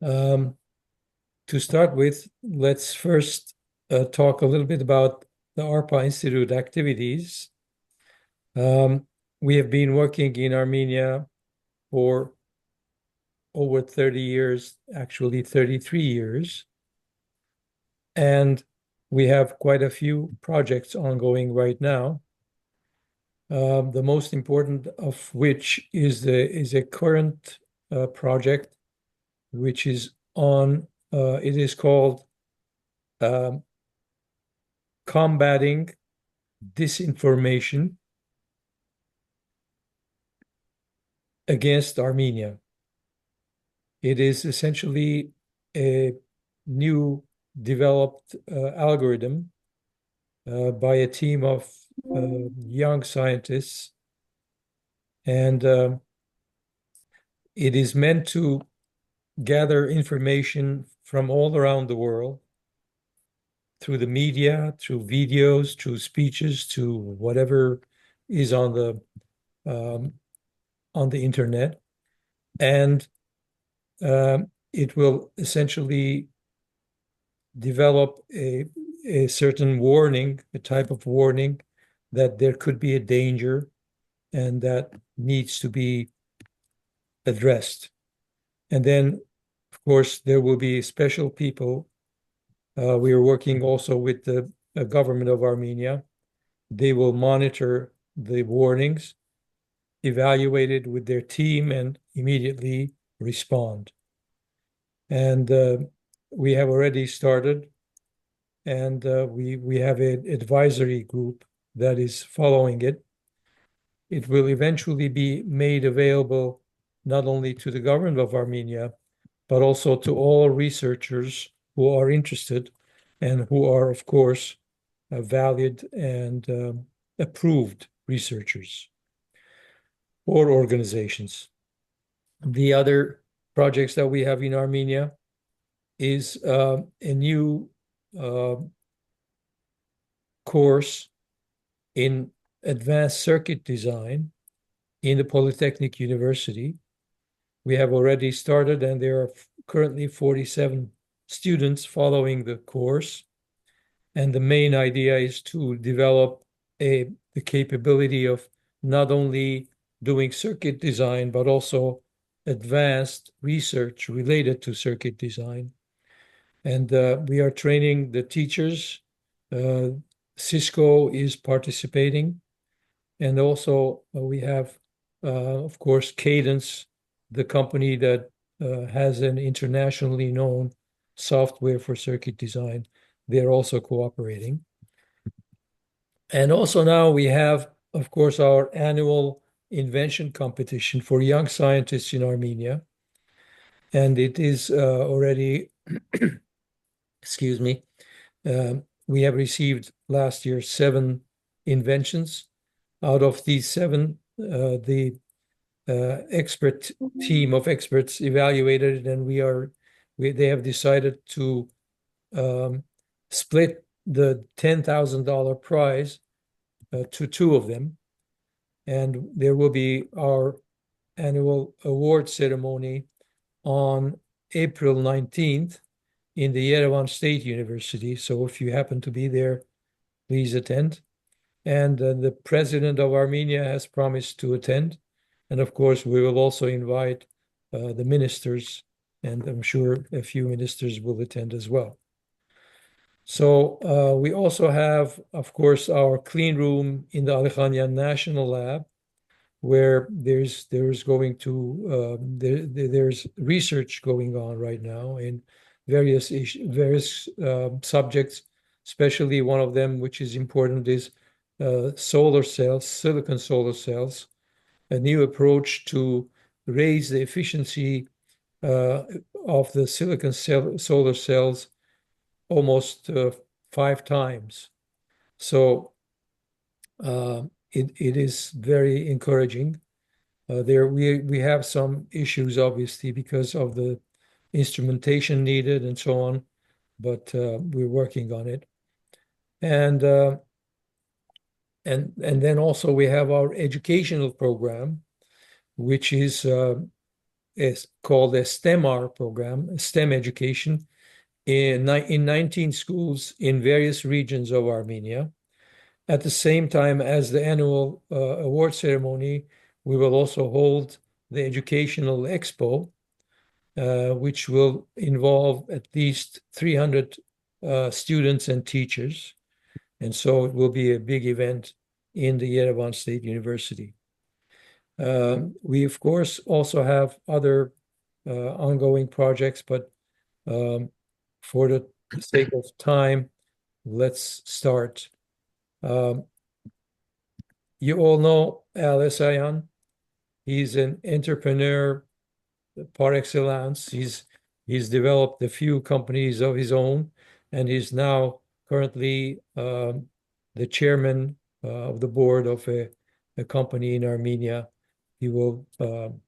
To start with, let's first talk a little bit about the ARPA Institute activities. We have been working in Armenia for over 30 years, actually 33 years, and we have quite a few projects ongoing right now. The most important of which is a current project, which is on. It is called um, combating disinformation against Armenia. It is essentially a new developed algorithm by a team of young scientists, and it is meant to gather information from all around the world through the media, through videos, through speeches, to whatever is um, on the internet, and it will essentially develop a certain warning, a type of warning that there could be a danger and that needs to be addressed. And then, of course, there will be special people. We are working also with the government of Armenia. They will monitor the warnings, evaluate it with their team, and immediately respond. And we have already started, and we have an advisory group that is following it. It will eventually be made available not only to the government of Armenia, but also to all researchers who are interested and who are, of course, valued and approved researchers or organizations. The other projects that we have in Armenia is a new uh, course in advanced circuit design in the Polytechnic University. We have already started, and there are currently 47 students following the course. And the main idea is to develop the capability of not only doing circuit design, but also advanced research related to circuit design. And we are training the teachers. Cisco is participating. And also we have, of course, Cadence, the company that has an internationally known software for circuit design. They're also cooperating. And also now we have, of course, our annual invention competition for young scientists in Armenia. And it is already, excuse me, we have received last year 7 inventions. Out of these 7, the expert team of experts evaluated it, and they have decided to split the $10,000 prize to 2 of them. And there will be our annual award ceremony on April 19th in the Yerevan State University. So if you happen to be there, please attend. And the president of Armenia has promised to attend. And of course, we will also invite the ministers, and I'm sure a few ministers will attend as well. So we also have, of course, our clean room in the Arakelyan National Lab, where there's research going on right now in various subjects. Especially one of them, which is important, is solar cells, silicon solar cells, a new approach to raise the efficiency of the solar cells almost 5 times. So it is very encouraging. There we have some issues, obviously, because of the instrumentation needed and so on, but we're working on it. And then also we have our educational program, which is is called a STEMR program, STEM education, in 19 schools in various regions of Armenia. At the same time as the annual award ceremony, we will also hold the Educational Expo, which will involve at least 300 students and teachers. And so it will be a big event in the Yerevan State University. We, of course, also have other ongoing projects, but for the sake of time, let's start. You all know Eisaian. He's an entrepreneur par excellence. He's developed a few companies of his own, and he's now currently the chairman of the board of a company in Armenia. He will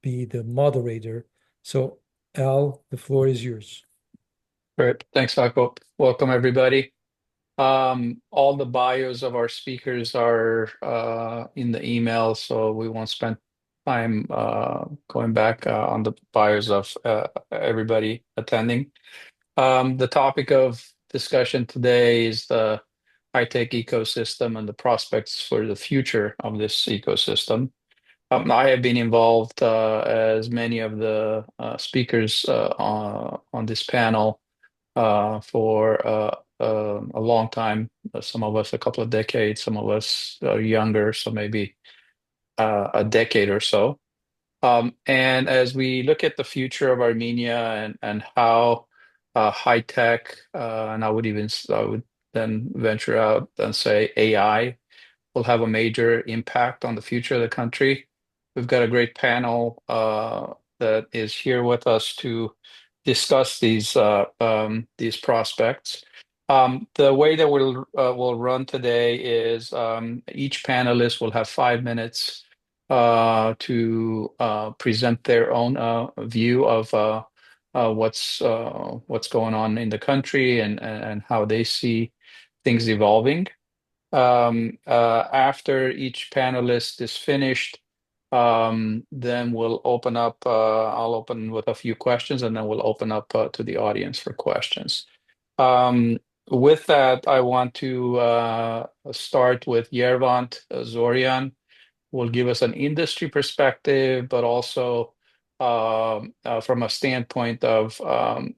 be the moderator. So, Al, the floor is yours. Great. Thanks, Jacob. Welcome, everybody. All the bios of our speakers are in the email, so we won't spend time going back on the bios of everybody attending. The topic of discussion today is the high-tech ecosystem and the prospects for the future of this ecosystem. I have been involved, as many of the speakers on this panel, for a long time. Some of us a couple of decades, some of us younger, so maybe a decade or so. And as we look at the future of Armenia and how high tech, and I would then venture out and say AI will have a major impact on the future of the country. We've got a great panel that is here with us to discuss these prospects. The way that we'll run today is each panelist will have 5 minutes to present their own view of what's going on in the country and how they see things evolving. After each panelist is finished, then we'll open up. I'll open with a few questions, and then we'll open up to the audience for questions. With that, I want to start with Yervant Zorian, will give us an industry perspective, but also from a standpoint of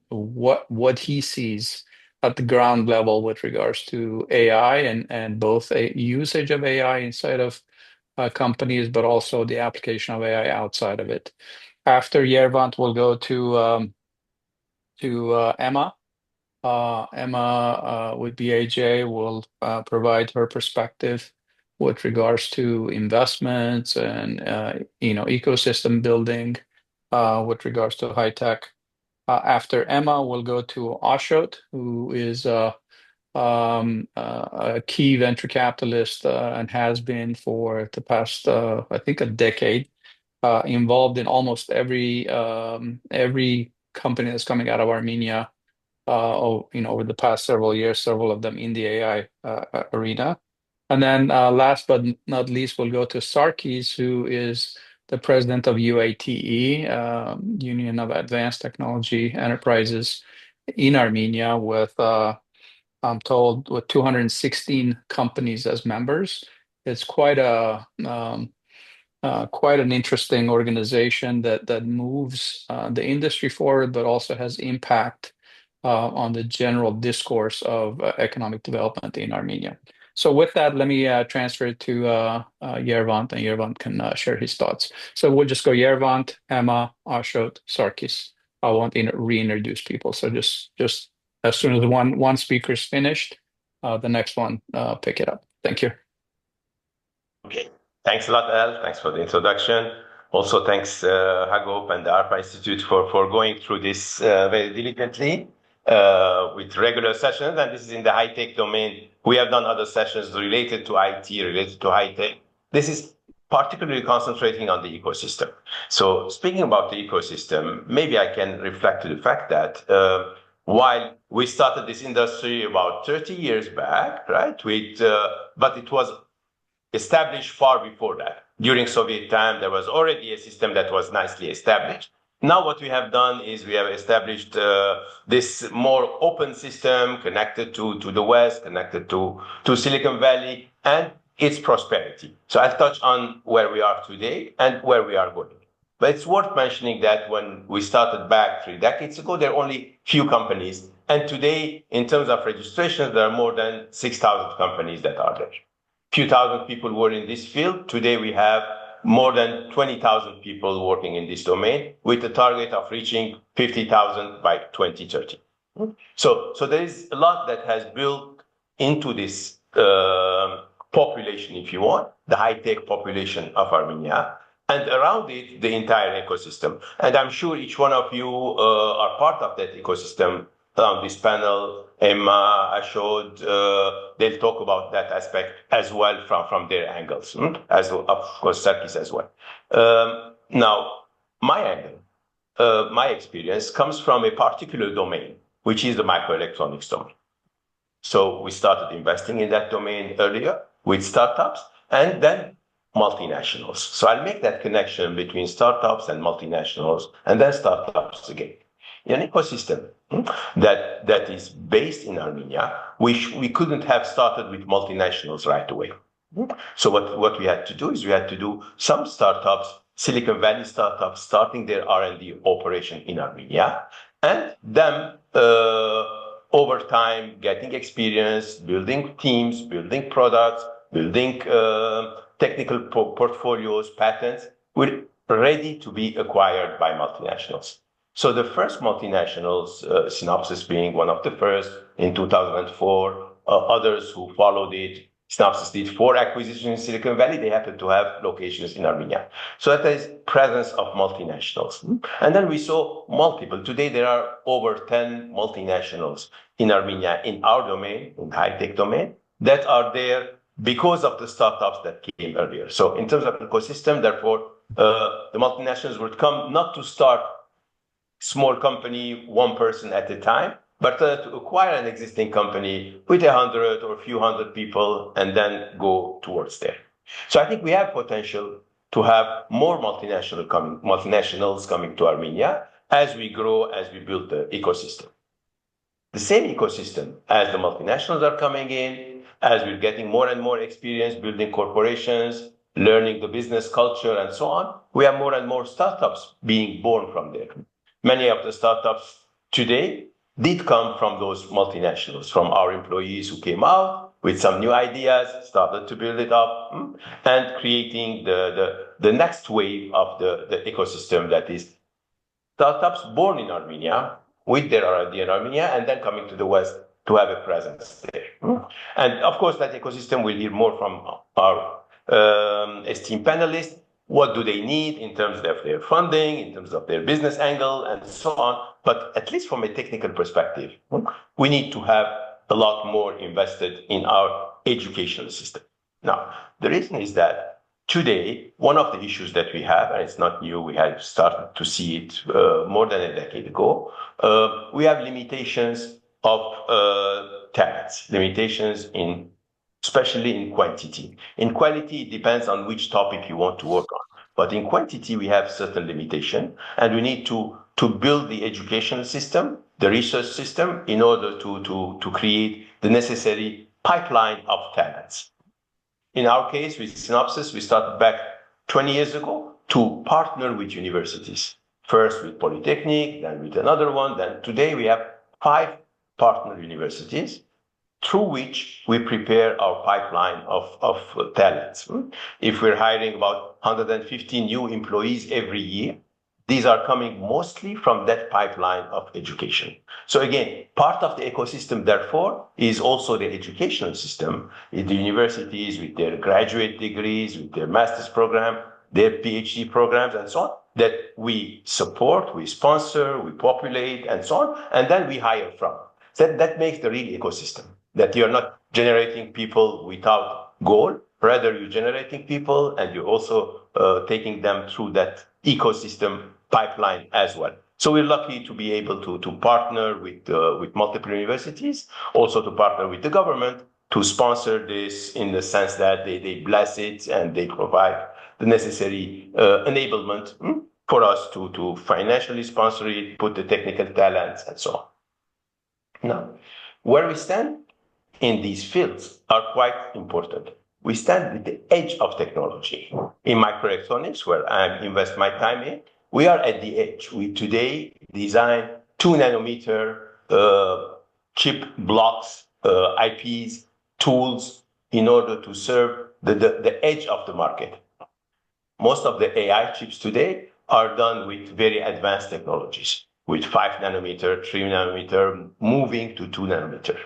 what he sees at the ground level with regards to AI and both a usage of AI inside of companies, but also the application of AI outside of it. After Yervant, we'll go to Emma. Emma with BAJ will provide her perspective with regards to investments and ecosystem building with regards to high tech. After Emma, we'll go to Ashot, who is a key venture capitalist and has been for the past, I think, a decade, involved in almost every company that's coming out of Armenia. Over the past several years, several of them in the AI arena. And then last but not least, we'll go to Sargis, who is the president of UATE, Union of Advanced Technology Enterprises in Armenia, with, I'm told, with 216 companies as members. It's quite an interesting organization that moves the industry forward, but also has impact on the general discourse of economic development in Armenia. So with that, let me transfer it to Yervant, and Yervant can share his thoughts. So we'll just go Yervant, Emma, Ashot, Sargis. I won't reintroduce people. So just as soon as one speaker's finished, the next one pick it up. Thank you. Okay. Thanks a lot, Al. Thanks for the introduction. Also, thanks, Hagop and the ARPA Institute for going through this very diligently with regular sessions. And this is in the high-tech domain. We have done other sessions related to IT, related to high-tech. This is particularly concentrating on the ecosystem. So speaking about the ecosystem, maybe I can reflect to the fact that while we started this industry about 30 years back, right, but it was established far before that. During Soviet time, there was already a system that was nicely established. Now what we have done is we have established this more open system connected to the West, connected to Silicon Valley and its prosperity. So I'll touch on where we are today and where we are going. But it's worth mentioning that when we started back 3 decades ago, there are only few companies. And today, in terms of registrations, there are more than 6,000 companies that are there. Few thousand people were in this field. Today, we have more than 20,000 people working in this domain with a target of reaching 50,000 by 2030. So there is a lot that has built into this population, if you want, the high-tech population of Armenia, and around it, the entire ecosystem. And I'm sure each one of you are part of that ecosystem on this panel. Emma, Ashot, they'll talk about that aspect as well from their angles, as well, of course, Sargis as well. Now, my angle, my experience comes from a particular domain, which is the microelectronics domain. So we started investing in that domain earlier with startups and then multinationals. So I'll make that connection between startups and multinationals and then startups again. An ecosystem that is based in Armenia, which we couldn't have started with multinationals right away. So what we had to do is we had to do some startups, Silicon Valley startups, starting their R&D operation in Armenia, and them over time getting experience, building teams, building products, building technical portfolios, patents, were ready to be acquired by multinationals. So the first multinationals, Synopsys being one of the first in 2004, others who followed it, Synopsys did 4 acquisitions in Silicon Valley. They happen to have locations in Armenia. So that is presence of multinationals. And then we saw multiple. Today, there are over 10 multinationals in Armenia in our domain, in the high-tech domain, that are there because of the startups that came earlier. So in terms of ecosystem, therefore, the multinationals would come not to start small company, one person at a time, but to acquire an existing company with 100 or a few hundred people and then go towards there. So I think we have potential to have more multinationals coming to Armenia as we grow, as we build the ecosystem. The same ecosystem as the multinationals are coming in, as we're getting more and more experience building corporations, learning the business culture and so on, we have more and more startups being born from there. Many of the startups today did come from those multinationals, from our employees who came out with some new ideas, started to build it up, and creating the next wave of the ecosystem that is startups born in Armenia, with their R&D in Armenia, and then coming to the West to have a presence there. And of course, that ecosystem will hear more from our esteemed panelists. What do they need in terms of their funding, in terms of their business angle, and so on. But at least from a technical perspective, we need to have a lot more invested in our educational system. Now, the reason is that today, one of the issues that we have, and it's not new, we have started to see it more than a decade ago, we have limitations of talents, limitations especially in quantity. In quality, it depends on which topic you want to work on. But in quantity, we have certain limitation, and we need to build the educational system, the research system, in order to create the necessary pipeline of talents. In our case, with Synopsys, we started back 20 years ago to partner with universities. First with Polytechnic, then with another one. Then today we have 5 partner universities through which we prepare our pipeline of talents. If we're hiring about 150 new employees every year, these are coming mostly from that pipeline of education. So again, part of the ecosystem, therefore, is also the educational system, the universities with their graduate degrees, with their master's program, their PhD programs, and so on, that we support, we sponsor, we populate, and so on, and then we hire from. So that makes the real ecosystem, that you're not generating people without goal, rather you're generating people and you're also taking them through that ecosystem pipeline as well. So we're lucky to be able to partner with multiple universities, also to partner with the government to sponsor this in the sense that they bless it and they provide the necessary enablement for us to financially sponsor it, put the technical talents, and so on. Now, where we stand in these fields are quite important. We stand at the edge of technology. In microelectronics, where I invest my time in, we are at the edge. We today design 2-nanometer chip blocks, IPs, tools in order to serve the edge of the market. Most of the AI chips today are done with very advanced technologies, with 5-nanometer, 3-nanometer, moving to 2-nanometer.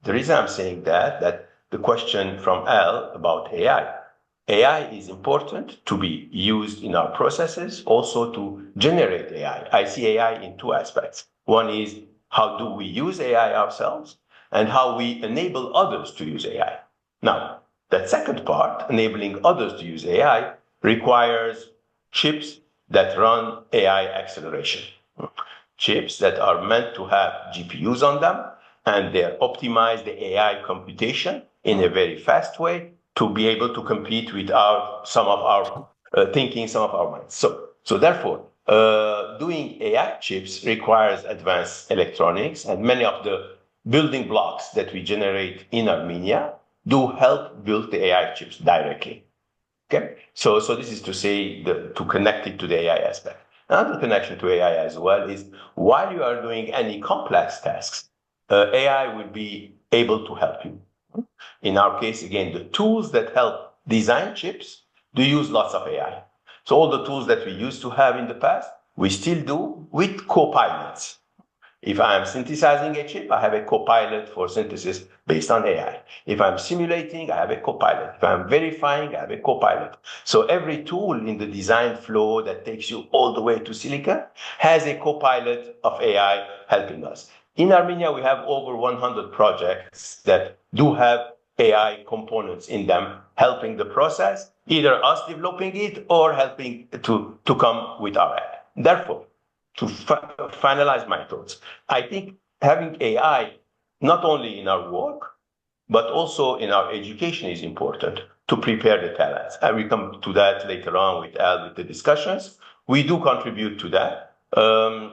The reason I'm saying that the question from Al about AI is important to be used in our processes, also to generate AI. I see AI in two aspects. One is how do we use AI ourselves, and how we enable others to use AI. Now, that second part, enabling others to use AI, requires chips that run AI acceleration. Chips that are meant to have GPUs on them, and they optimize the AI computation in a very fast way to be able to compete with some of our thinking, some of our minds. So therefore, doing AI chips requires advanced electronics, and many of the building blocks that we generate in Armenia do help build the AI chips directly. Okay, so this is to say to connect it to the AI aspect. Another connection to AI as well is while you are doing any complex tasks, AI will be able to help you. In our case, again, the tools that help design chips do use lots of AI. So all the tools that we used to have in the past, we still do with co-pilots. If I am synthesizing a chip, I have a co-pilot for synthesis based on AI. If I'm simulating, I have a co-pilot. If I'm verifying, I have a co-pilot. So every tool in the design flow that takes you all the way to silicon has a co-pilot of AI helping us. In Armenia, we have over 100 projects that do have AI components in them, helping the process, either us developing it or helping to come with our AI. Therefore, to finalize my thoughts, I think having AI not only in our work, but also in our education is important to prepare the talents. And we come to that later on with Al, with the discussions. We do contribute to that.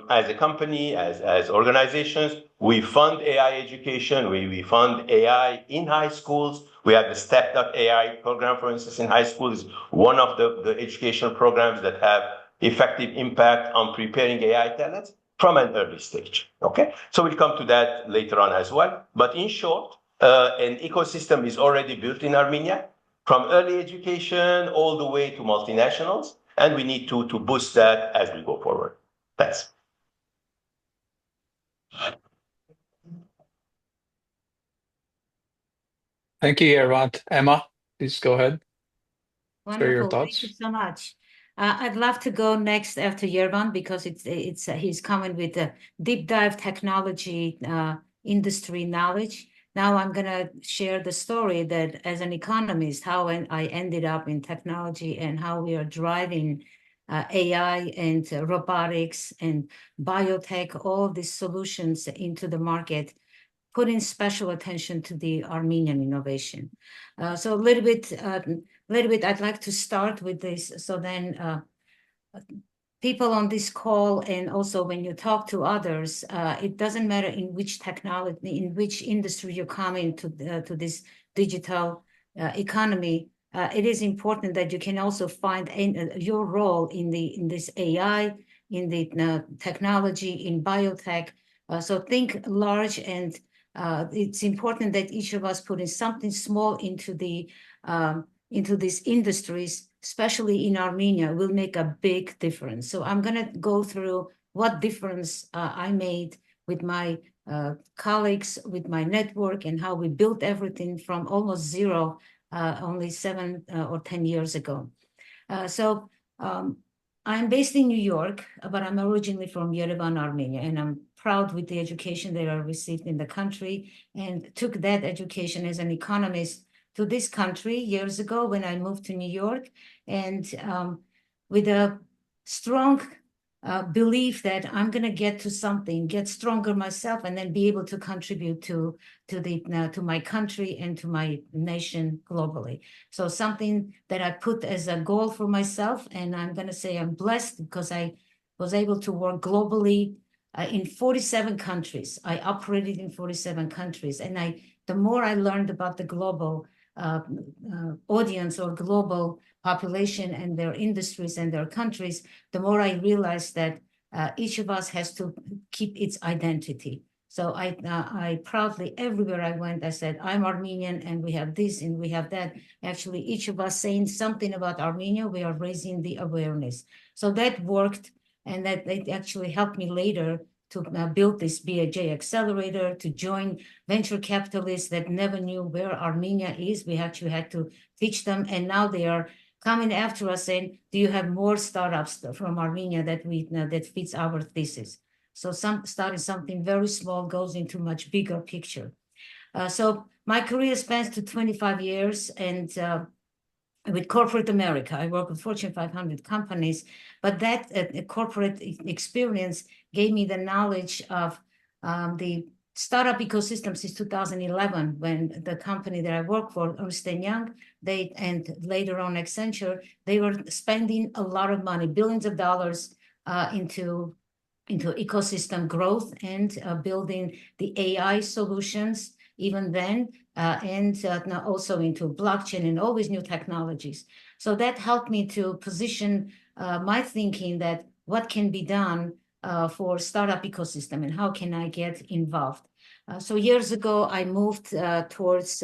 As a company, as organizations, we fund AI education. We fund AI in high schools. We have the Step.ai program, for instance, in high school is one of the educational programs that have effective impact on preparing AI talents from an early stage. Okay, so we'll come to that later on as well. But in short, an ecosystem is already built in Armenia, from early education all the way to multinationals, and we need to boost that as we go forward. Thanks. Thank you, Yervant. Emma, please go ahead. Wonderful. Share your thoughts. Thank you so much. I'd love to go next after Yervant because he's coming with a deep dive technology industry knowledge. Now I'm gonna share the story that as an economist, how I ended up in technology and how we are driving AI and robotics and biotech, all these solutions into the market, putting special attention to the Armenian innovation. So a little bit, I'd like to start with this. So then people on this call, and also when you talk to others, it doesn't matter in which technology, in which industry you come into to this digital economy, it is important that you can also find your role in this AI, in the technology, in biotech. So think large, and it's important that each of us put in something small into these industries, especially in Armenia, will make a big difference. So I'm gonna go through what difference I made with my colleagues, with my network, and how we built everything from almost zero only 7 or 10 years ago. So I'm based in New York, but I'm originally from Yervant, Armenia, and I'm proud with the education that I received in the country, and took that education as an economist to this country years ago when I moved to New York, and with a strong belief that I'm going to get to something, get stronger myself, and then be able to contribute to my country and to my nation globally. So something that I put as a goal for myself, and I'm going to say I'm blessed because I was able to work globally in 47 countries. I operated in 47 countries, and the more I learned about the global audience or global population and their industries and their countries, the more I realized that each of us has to keep its identity. So I proudly, everywhere I went, I said, I'm Armenian and we have this and we have that. Actually, each of us saying something about Armenia, we are raising the awareness. So that worked, and that it actually helped me later to build this BAJ accelerator, to join venture capitalists that never knew where Armenia is. We actually had to teach them, and now they are coming after us saying, do you have more startups from Armenia that fits our thesis? So starting something very small goes into much bigger picture. So my career spans to 25 years, and with corporate America, I work with Fortune 500 companies, but that corporate experience gave me the knowledge of the startup ecosystem since 2011, when the company that I work for, Ernst & Young, and later on Accenture, they were spending a lot of money, billions of dollars into ecosystem growth and building the AI solutions even then, and now also into blockchain and all these new technologies. So that helped me to position my thinking that what can be done for startup ecosystem and how can I get involved. So years ago, I moved towards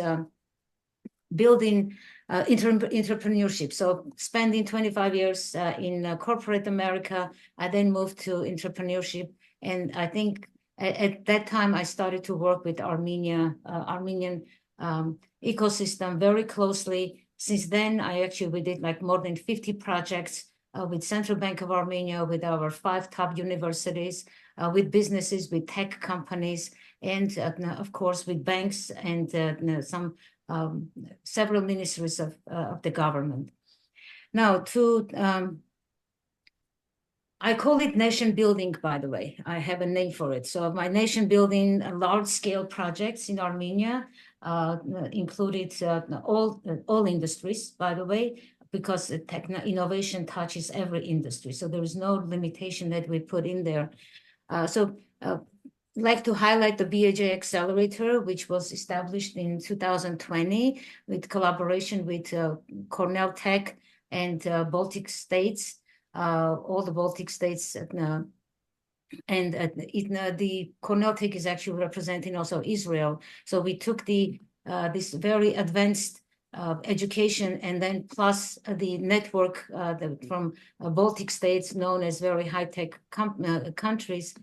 building entrepreneurship. So spending 25 years in corporate America, I then moved to entrepreneurship. And I think at that time, I started to work with Armenian ecosystem very closely. Since then, we did like more than 50 projects with Central Bank of Armenia, with our 5 top universities, with businesses, with tech companies, and of course, with banks and several ministries of the government. Now, I call it nation building, by the way. I have a name for it. So my nation building large-scale projects in Armenia included all industries, by the way, because innovation touches every industry. So there is no limitation that we put in there. I'd like to highlight the BAJ Accelerator, which was established in 2020 with collaboration with Cornell Tech and Baltic states, all the Baltic states. The Cornell Tech is actually representing also Israel. So we took this very advanced education, and then plus the network from Baltic states known as very high-tech countries.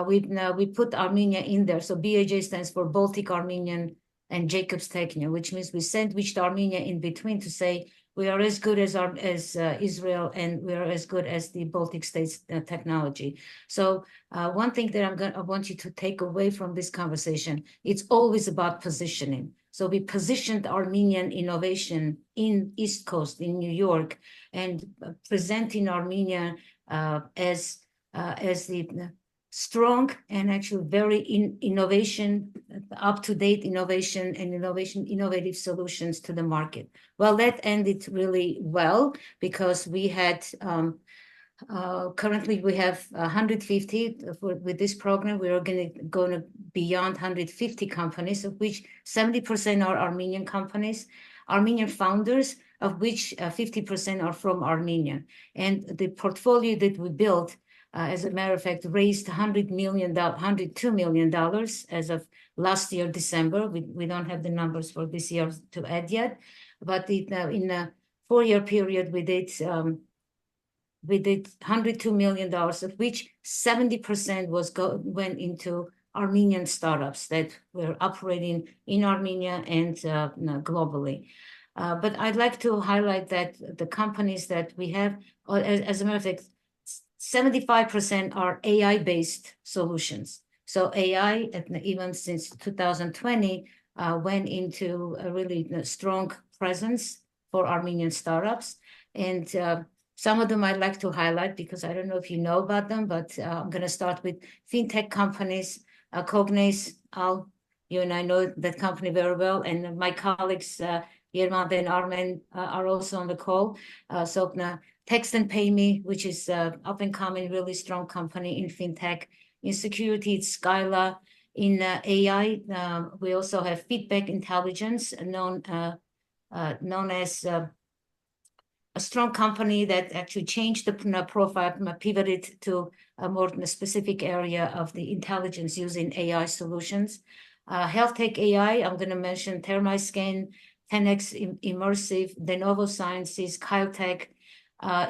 We put Armenia in there. So BAJ stands for Baltic, Armenian, and Jacob's Technia, which means we sandwiched Armenia in between to say we are as good as Israel, and we are as good as the Baltic states technology. So one thing that I want you to take away from this conversation, it's always about positioning. So we positioned Armenian innovation in East Coast, in New York, and presenting Armenia as the strong and actually very up-to-date innovation and innovative solutions to the market. Well, that ended really well because we had currently we have 150 with this program. We are going to beyond 150 companies, of which 70% are Armenian companies, Armenian founders, of which 50% are from Armenia. And the portfolio that we built, as a matter of fact, raised $102 million as of last year, December. We don't have the numbers for this year to add yet, but in a 4-year period, we did $102 million, of which 70% went into Armenian startups that were operating in Armenia and globally. But I'd like to highlight that the companies that we have, as a matter of fact, 75% are AI-based solutions. So AI, even since 2020, went into a really strong presence for Armenian startups. And Some of them I'd like to highlight because I don't know if you know about them, but I'm going to start with fintech companies, Cognize. You and I know that company very well, and my colleagues, Yervant and Armen, are also on the call. So Text and Pay Me, which is up and coming, really strong company in fintech. In security, it's Skyla. In AI, we also have Feedback Intelligence, known as a strong company that actually changed the profile, pivoted to a more specific area of the intelligence using AI solutions. Health tech AI, I'm going to mention Thermiscan, 10x Immersive, De Novo Sciences, Kyotech.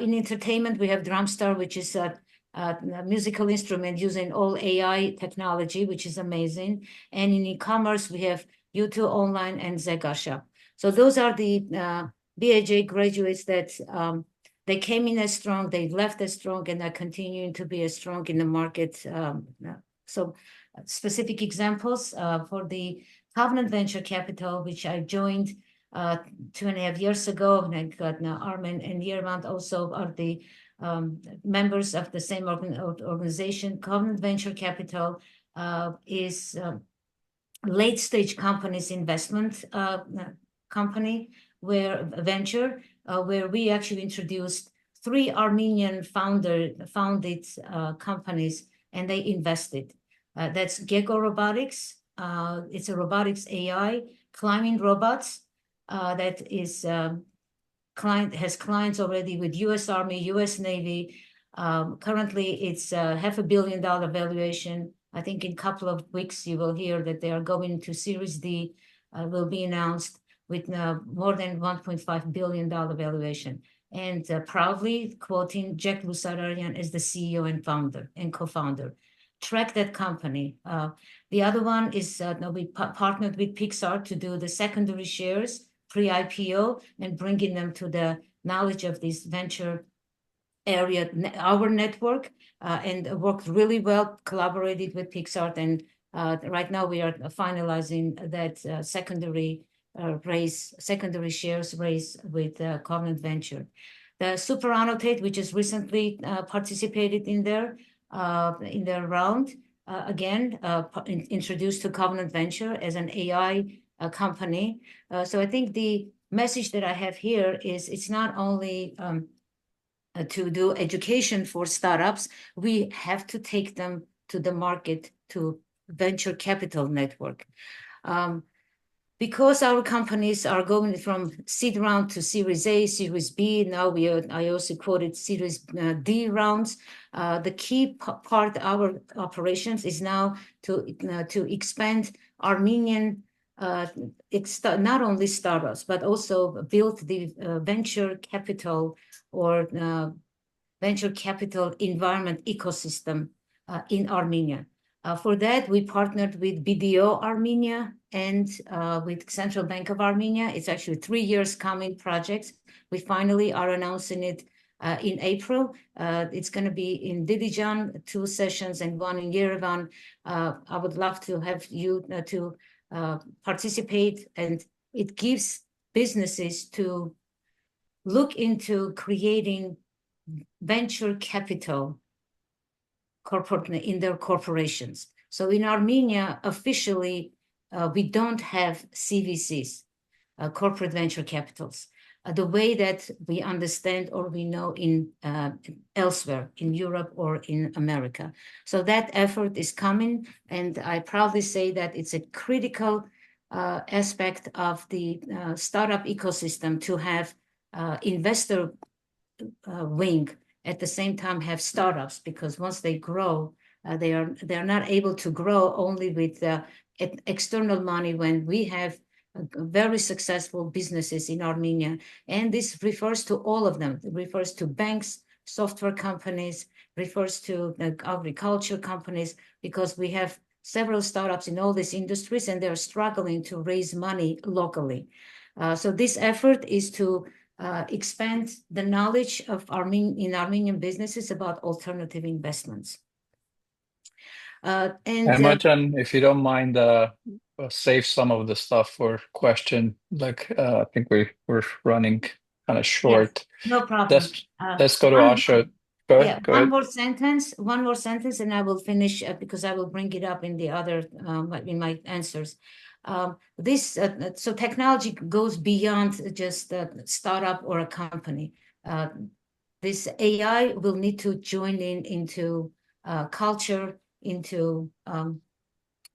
In entertainment, we have Drumstar, which is a musical instrument using all AI technology, which is amazing. And in e-commerce, we have U2 Online and Zegasha. So those are the BAJ graduates that they came in as strong, they left as strong, and are continuing to be as strong in the market. So specific examples for the Covenant Venture Capital, which I joined 2.5 years ago, and I got now Armen and Yervant also are the members of the same organization. Covenant Venture Capital is late stage companies investment company where we actually introduced 3 Armenian founded companies, and they invested. That's Gecko Robotics. It's a robotics AI, climbing robots that is has clients already with U.S. Army, U.S. Navy. Currently, it's $500 million valuation. I think in a couple of weeks, you will hear that they are going to Series D, will be announced with more than $1.5 billion valuation. And proudly quoting Jack Lusararian as the CEO and founder and co-founder. Track that company. The other one is we partnered with Pixar to do the secondary shares pre-IPO and bringing them to the knowledge of this venture area, our network, and worked really well, collaborated with Pixar. And right now we are finalizing that secondary shares raise with Covenant Venture. The Super Annotate, which has recently participated in their round, again, introduced to Covenant Venture as an AI company. So I think the message that I have here is it's not only to do education for startups, we have to take them to the market, to venture capital network. Because our companies are going from seed round to Series A, Series B, now I also quoted Series D rounds. The key part of our operations is now to expand Armenian, not only startups, but also build the venture capital or venture capital environment ecosystem in Armenia. For that, we partnered with BDO Armenia and with Central Bank of Armenia. It's actually 3 years coming projects. We finally are announcing it in April. It's going to be in Dilijan, 2 sessions, and 1 in Yerevan. I would love to have you to participate, and it gives businesses to look into creating venture capital in their corporations. So in Armenia, officially, we don't have CVCs, corporate venture capitals, the way that we understand or we know in elsewhere in Europe or in America. So that effort is coming, and I proudly say that it's a critical aspect of the startup ecosystem to have investor wing, at the same time have startups, because once they grow, they are not able to grow only with external money when we have very successful businesses in Armenia. And this refers to all of them. It refers to banks, software companies, refers to agriculture companies, because we have several startups in all these industries and they're struggling to raise money locally. So this effort is to expand the knowledge of in Armenian businesses about alternative investments. Imogen, if you don't mind, save some of the stuff for question. Like I think we're running kind of short. No problem. Let's go to Ashot. Go ahead. One more sentence, and I will finish because I will bring it up in the other in my answers. So technology goes beyond just a startup or a company. This AI will need to join into culture, into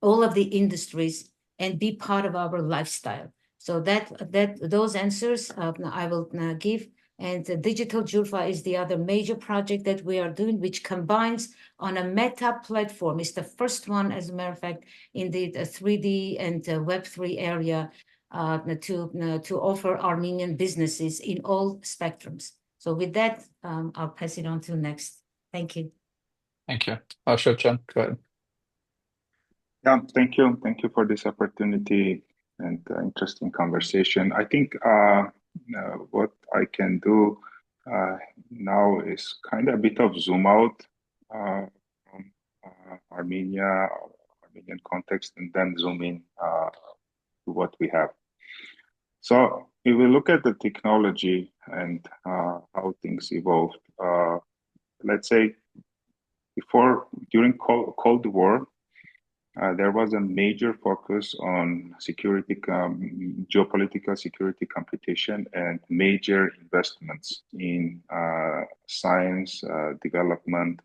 all of the industries, and be part of our lifestyle. So those answers I will give. And Digital Jurfa is the other major project that we are doing, which combines on a meta platform. It's the first one, as a matter of fact, in the 3D and Web3 area to offer Armenian businesses in all spectrums. So with that, I'll pass it on to next. Thank you. Thank you. Ashot, go ahead. Yeah, thank you. Thank you for this opportunity and interesting conversation. I think what I can do now is kind of a bit of zoom out from Armenian context, and then zoom in to what we have. So if we look at the technology and how things evolved, let's say during Cold War, there was a major focus on security, geopolitical security competition, and major investments in science, development,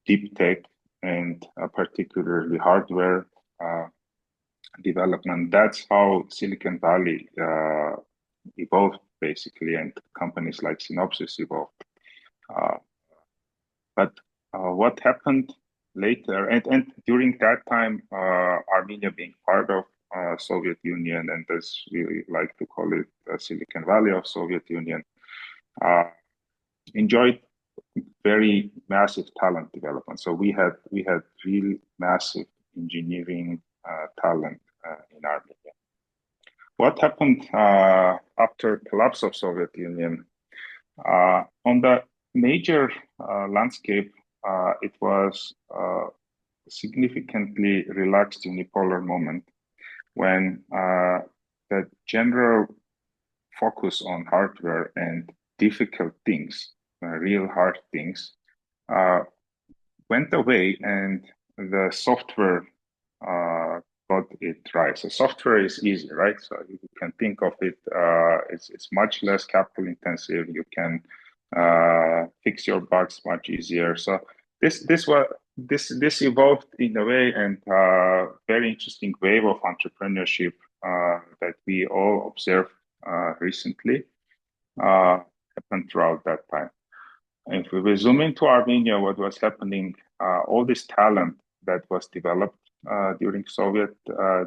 deep tech, and particularly hardware development. That's how Silicon Valley evolved, basically, and companies like Synopsys evolved. But what happened later, and during that time, Armenia being part of Soviet Union, and as we like to call it, Silicon Valley of Soviet Union, enjoyed very massive talent development. So we had real massive engineering talent in Armenia. What happened after collapse of Soviet Union? On the major landscape, it was significantly relaxed unipolar moment when the general focus on hardware and difficult things, real hard things, went away, and the software got it right. So software is easy, right? So you can think of it, it's much less capital intensive. You can fix your bugs much easier. So this evolved in a way, and very interesting wave of entrepreneurship that we all observed recently happened throughout that time. And if we zoom into Armenia, what was happening, all this talent that was developed during Soviet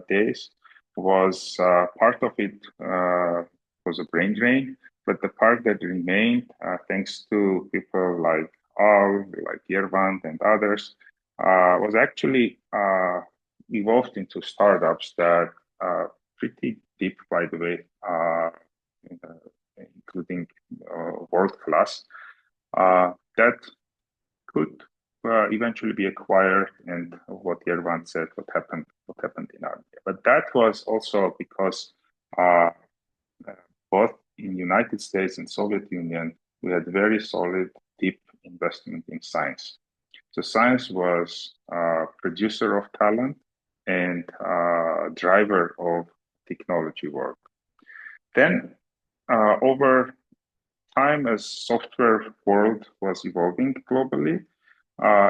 days was part of it was a brain drain, but the part that remained, thanks to people like Yervant and others, was actually evolved into startups that are pretty deep, by the way, including world class, that could eventually be acquired, and what Yervant said, what happened in Armenia. But that was also because both in United States and Soviet Union, we had very solid, deep investment in science. So science was producer of talent and driver of technology work. Then over time, as software world was evolving globally,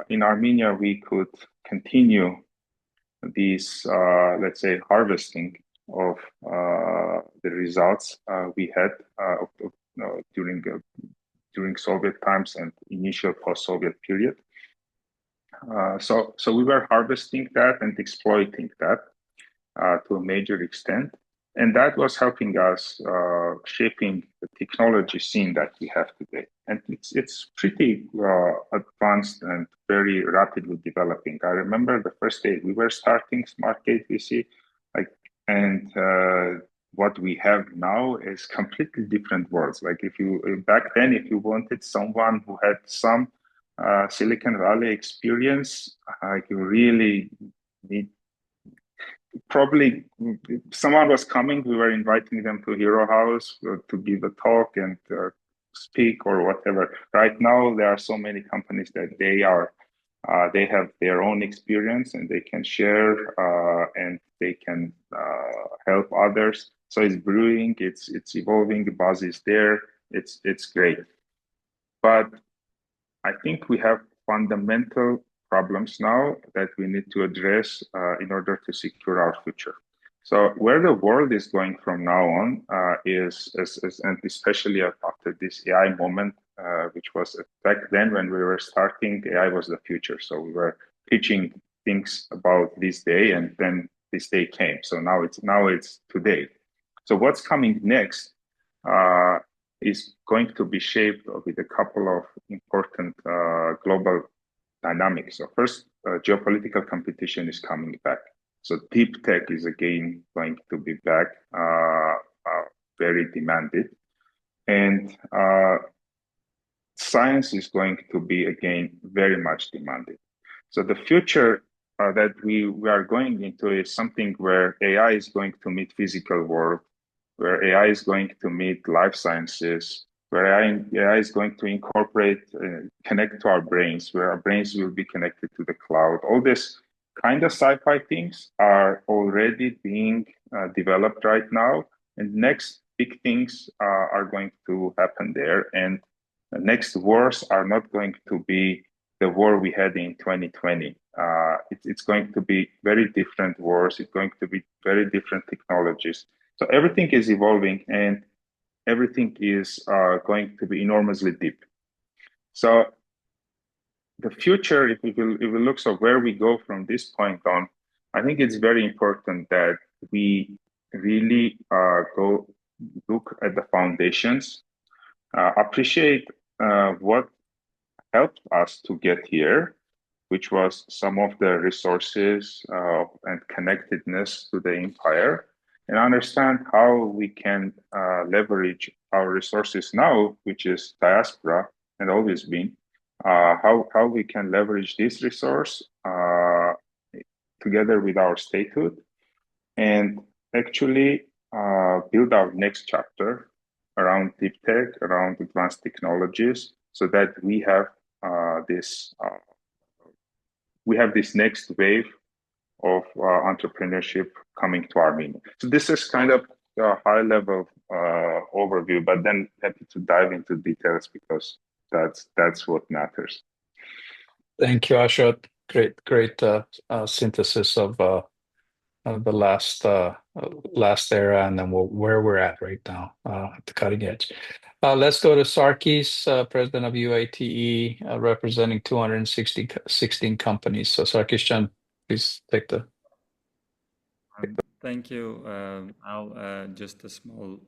in Armenia, we could continue these, let's say, harvesting of the results we had during Soviet times and initial post-Soviet period. So we were harvesting that and exploiting that to a major extent. And that was helping us shaping the technology scene that we have today. And it's pretty advanced and very rapidly developing. I remember the first day we were starting SmartGate VC, and what we have now is completely different worlds. Like back then, if you wanted someone who had some Silicon Valley experience, you really probably someone was coming, we were inviting them to Hero House to give a talk and speak or whatever. Right now, there are so many companies that they have their own experience and they can share and they can help others. So it's brewing, it's evolving, the buzz is there, it's great. But I think we have fundamental problems now that we need to address in order to secure our future. So where the world is going from now on is and especially after this AI moment, which was back then when we were starting, AI was the future. So we were pitching things about this day, and then this day came. So now it's today. So what's coming next is going to be shaped with a couple of important global dynamics. So first, geopolitical competition is coming back. So deep tech is again going to be back, very demanded. And science is going to be again very much demanded. So the future that we are going into is something where AI is going to meet physical world, where AI is going to meet life sciences, where AI is going to incorporate, connect to our brains, where our brains will be connected to the cloud. All this kind of sci-fi things are already being developed right now. And next big things are going to happen there. And the next wars are not going to be the war we had in 2020. It's going to be very different wars. It's going to be very different technologies. So everything is evolving and everything is going to be enormously deep. So the future, if we look at where we go from this point on, I think it's very important that we really go look at the foundations, appreciate what helped us to get here, which was some of the resources and connectedness to the empire, and understand how we can leverage our resources now, which is diaspora and always been, how we can leverage this resource together with our statehood and actually build our next chapter around deep tech, around advanced technologies, so that we have this next wave of entrepreneurship coming to Armenia. So this is kind of a high-level overview, but then happy to dive into details because that's what matters. Thank you, Ashot. Great synthesis of the last era and then where we're at right now at the cutting edge. Let's go to Sargis, president of UATE, representing 216 companies. So Sargis, please take the. Thank you. I'll just a small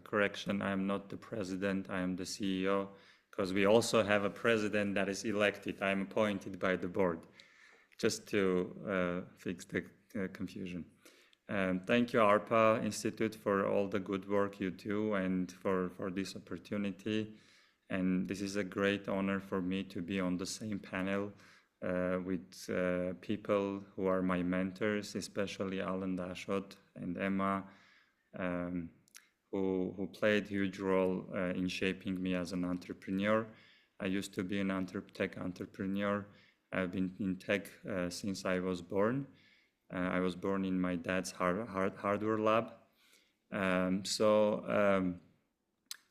correction. I'm not the president. I am the CEO, because we also have a president that is elected. I'm appointed by the board, just to fix the confusion. Thank you, ARPA Institute, for all the good work you do and for this opportunity. And this is a great honor for me to be on the same panel with people who are my mentors, especially Alan Ashot and Emma, who played a huge role in shaping me as an entrepreneur. I used to be an tech entrepreneur. I've been in tech since I was born. I was born in my dad's hardware lab.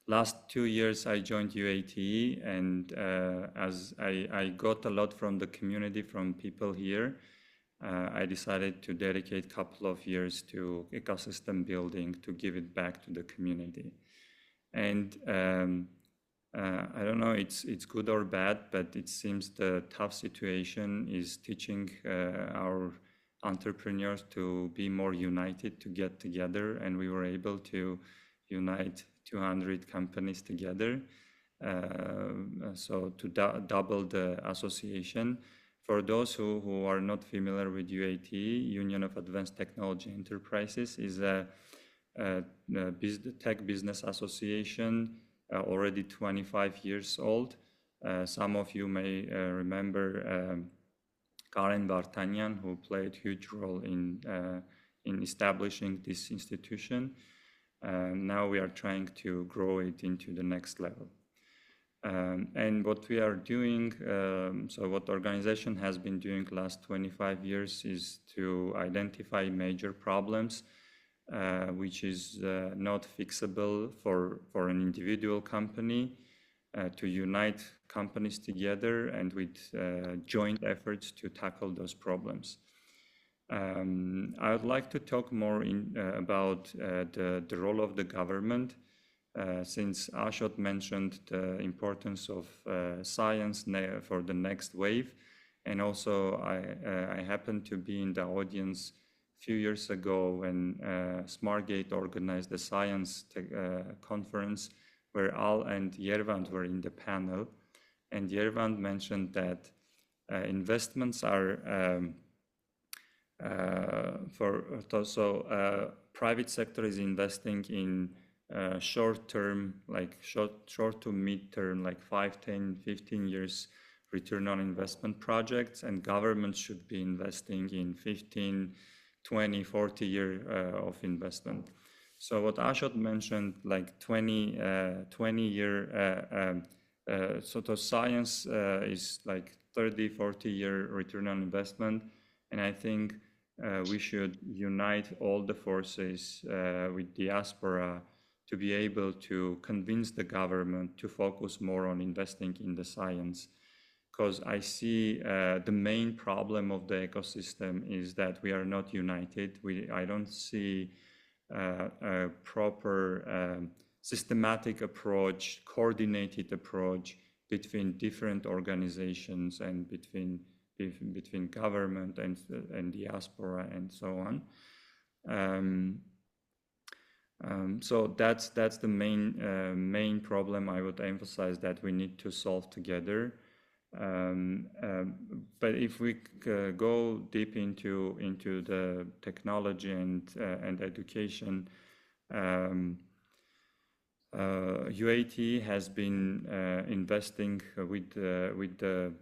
Last 2 years I joined UATE, and as I got a lot from the community, from people here, I decided to dedicate a couple of years to ecosystem building, to give it back to the community. And I don't know, it's good or bad, but it seems the tough situation is teaching our entrepreneurs to be more united, to get together, and we were able to unite 200 companies together, so to double the association. For those who are not familiar with UATE, Union of Advanced Technology Enterprises, is a tech business association, already 25 years old. Some of you may remember Karen Vartanyan, who played a huge role in in establishing this institution. Now we are trying to grow it into the next level. And what we are doing, so what the organization has been doing last 25 years is to identify major problems, which is not fixable for an individual company, to unite companies together and with joint efforts to tackle those problems. I would like to talk more about the role of the government, since Ashot mentioned the importance of science for the next wave. And also I happened to be in the audience a few years ago when SmartGate organized the science conference, where Al and Yervant were in the panel. And Yervant mentioned that investments are private sector is investing in short term, like short to mid term, like 5, 10, 15 years return on investment projects, and government should be investing in 15, 20, 40 year of investment. So what Ashot mentioned, like 20 year, sort of science is like 30, 40 year return on investment. And I think we should unite all the forces with diaspora to be able to convince the government to focus more on investing in the science. Because I see the main problem of the ecosystem is that we are not united. I don't see a proper systematic approach, coordinated approach between different organizations and between government and diaspora and so on. So that's the main problem I would emphasize that we need to solve together. But if we go deep into the technology and education, UAT has been investing with the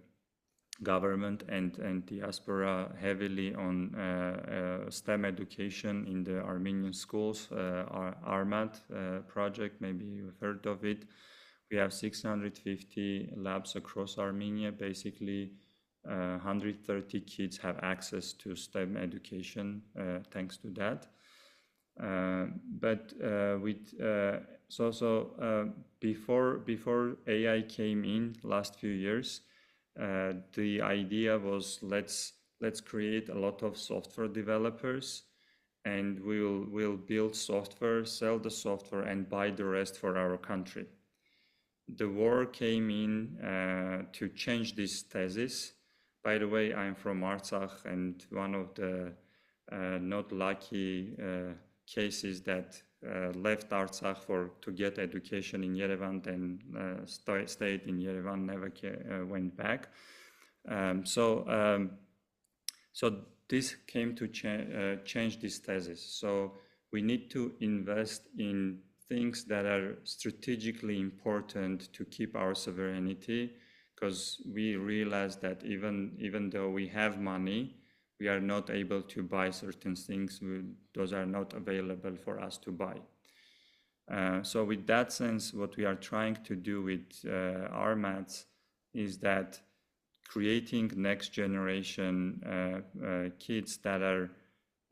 government and diaspora heavily on STEM education in the Armenian schools. ARMAT project, maybe you've heard of it. We have 650 labs across Armenia. Basically, 130 kids have access to STEM education thanks to that. Before AI came in last few years, the idea was let's create a lot of software developers, and we'll build software, sell the software, and buy the rest for our country. The war came in to change this thesis. By the way, I'm from Artsakh, and one of the not lucky cases that left Artsakh to get education in Yervant and stayed in Yervant, never went back. So this came to change this thesis. So we need to invest in things that are strategically important to keep our sovereignty, because we realize that even though we have money, we are not able to buy certain things. Those are not available for us to buy. So with that sense, what we are trying to do with ARMATs is that creating next generation kids that are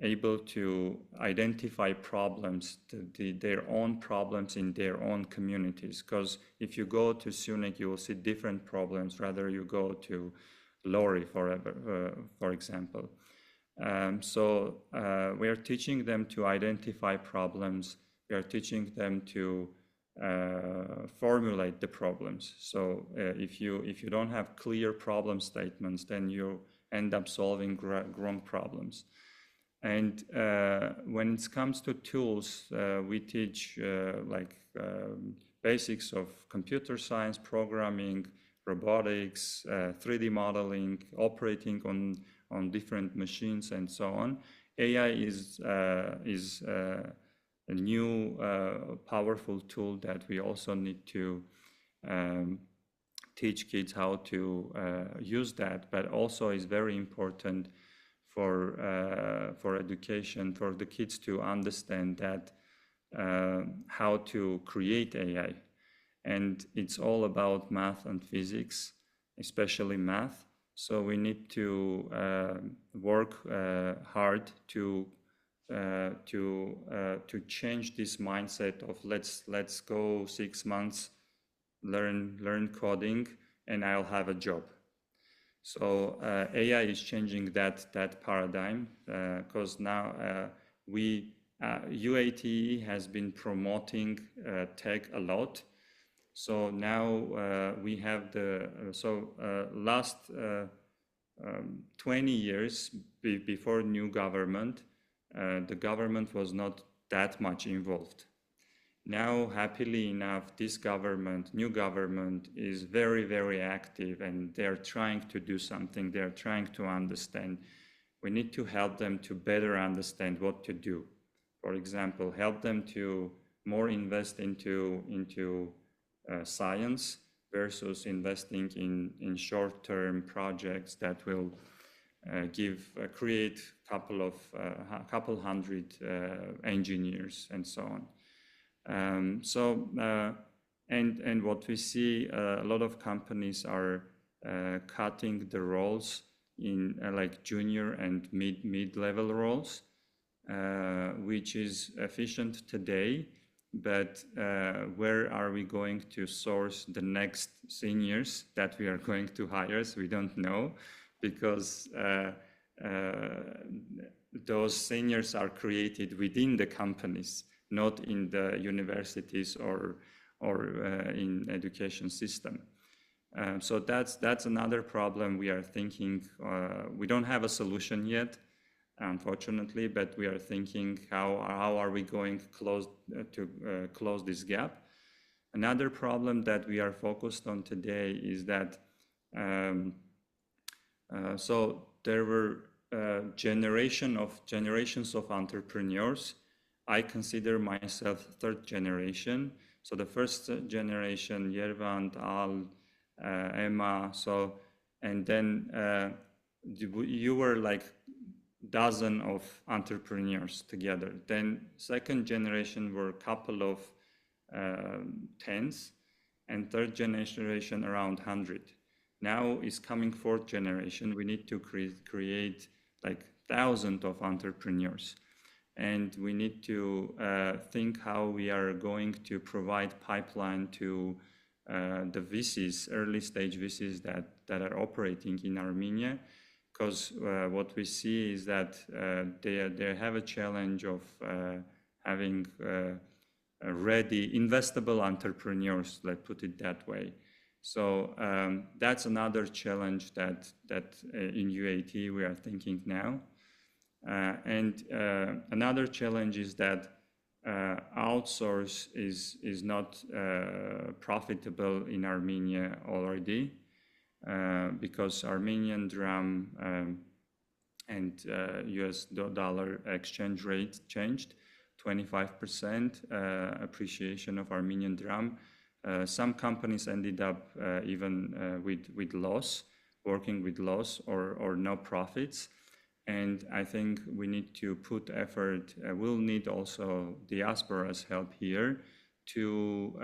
able to identify problems, their own problems in their own communities. Because if you go to Sunik, you will see different problems, rather you go to Lori, for example. So we are teaching them to identify problems. We are teaching them to formulate the problems. So if you don't have clear problem statements, then you end up solving wrong problems. And when it comes to tools, we teach basics of computer science, programming, robotics, 3D modeling, operating on different machines, and so on. AI is a new powerful tool that we also need to teach kids how to use that, but also is very important for education, for the kids to understand that how to create AI. And it's all about math and physics, especially math. So we need to work hard to change this mindset of let's go 6 months, learn coding, and I'll have a job. So AI is changing that paradigm because now UATE has been promoting tech a lot. So now we have last 20 years before new government, the government was not that much involved. Now, happily enough, this new government is very, very active, and they're trying to do something. They're trying to understand. We need to help them to better understand what to do. For example, help them to more invest into science versus investing in short-term projects that will create couple hundred engineers and so on. And what we see, a lot of companies are cutting the roles in like junior and mid-level roles, which is efficient today. But where are we going to source the next seniors that we are going to hire? So we don't know, because those seniors are created within the companies, not in the universities or in education system. So that's another problem we are thinking. We don't have a solution yet, unfortunately, but we are thinking how are we going to close this gap. Another problem that we are focused on today is that so there were generations of entrepreneurs. I consider myself third generation. So the first generation, Yervant, Al, Emma. So, and then you were like dozen of entrepreneurs together. Then second generation were a couple of tens, and third generation around 100. Now is coming fourth generation. We need to create like thousands of entrepreneurs. And we need to think how we are going to provide pipeline to the VCs, early stage VCs that are operating in Armenia. Because what we see is that they have a challenge of having ready investable entrepreneurs, let's put it that way. So that's another challenge that in UAT we are thinking now. And another challenge is that outsource is not profitable in Armenia already, because Armenian dram and US dollar exchange rate changed, 25% appreciation of Armenian dram. Some companies ended up even with loss, working with loss or no profits. And I think we need to put effort. We'll need also diaspora's help here to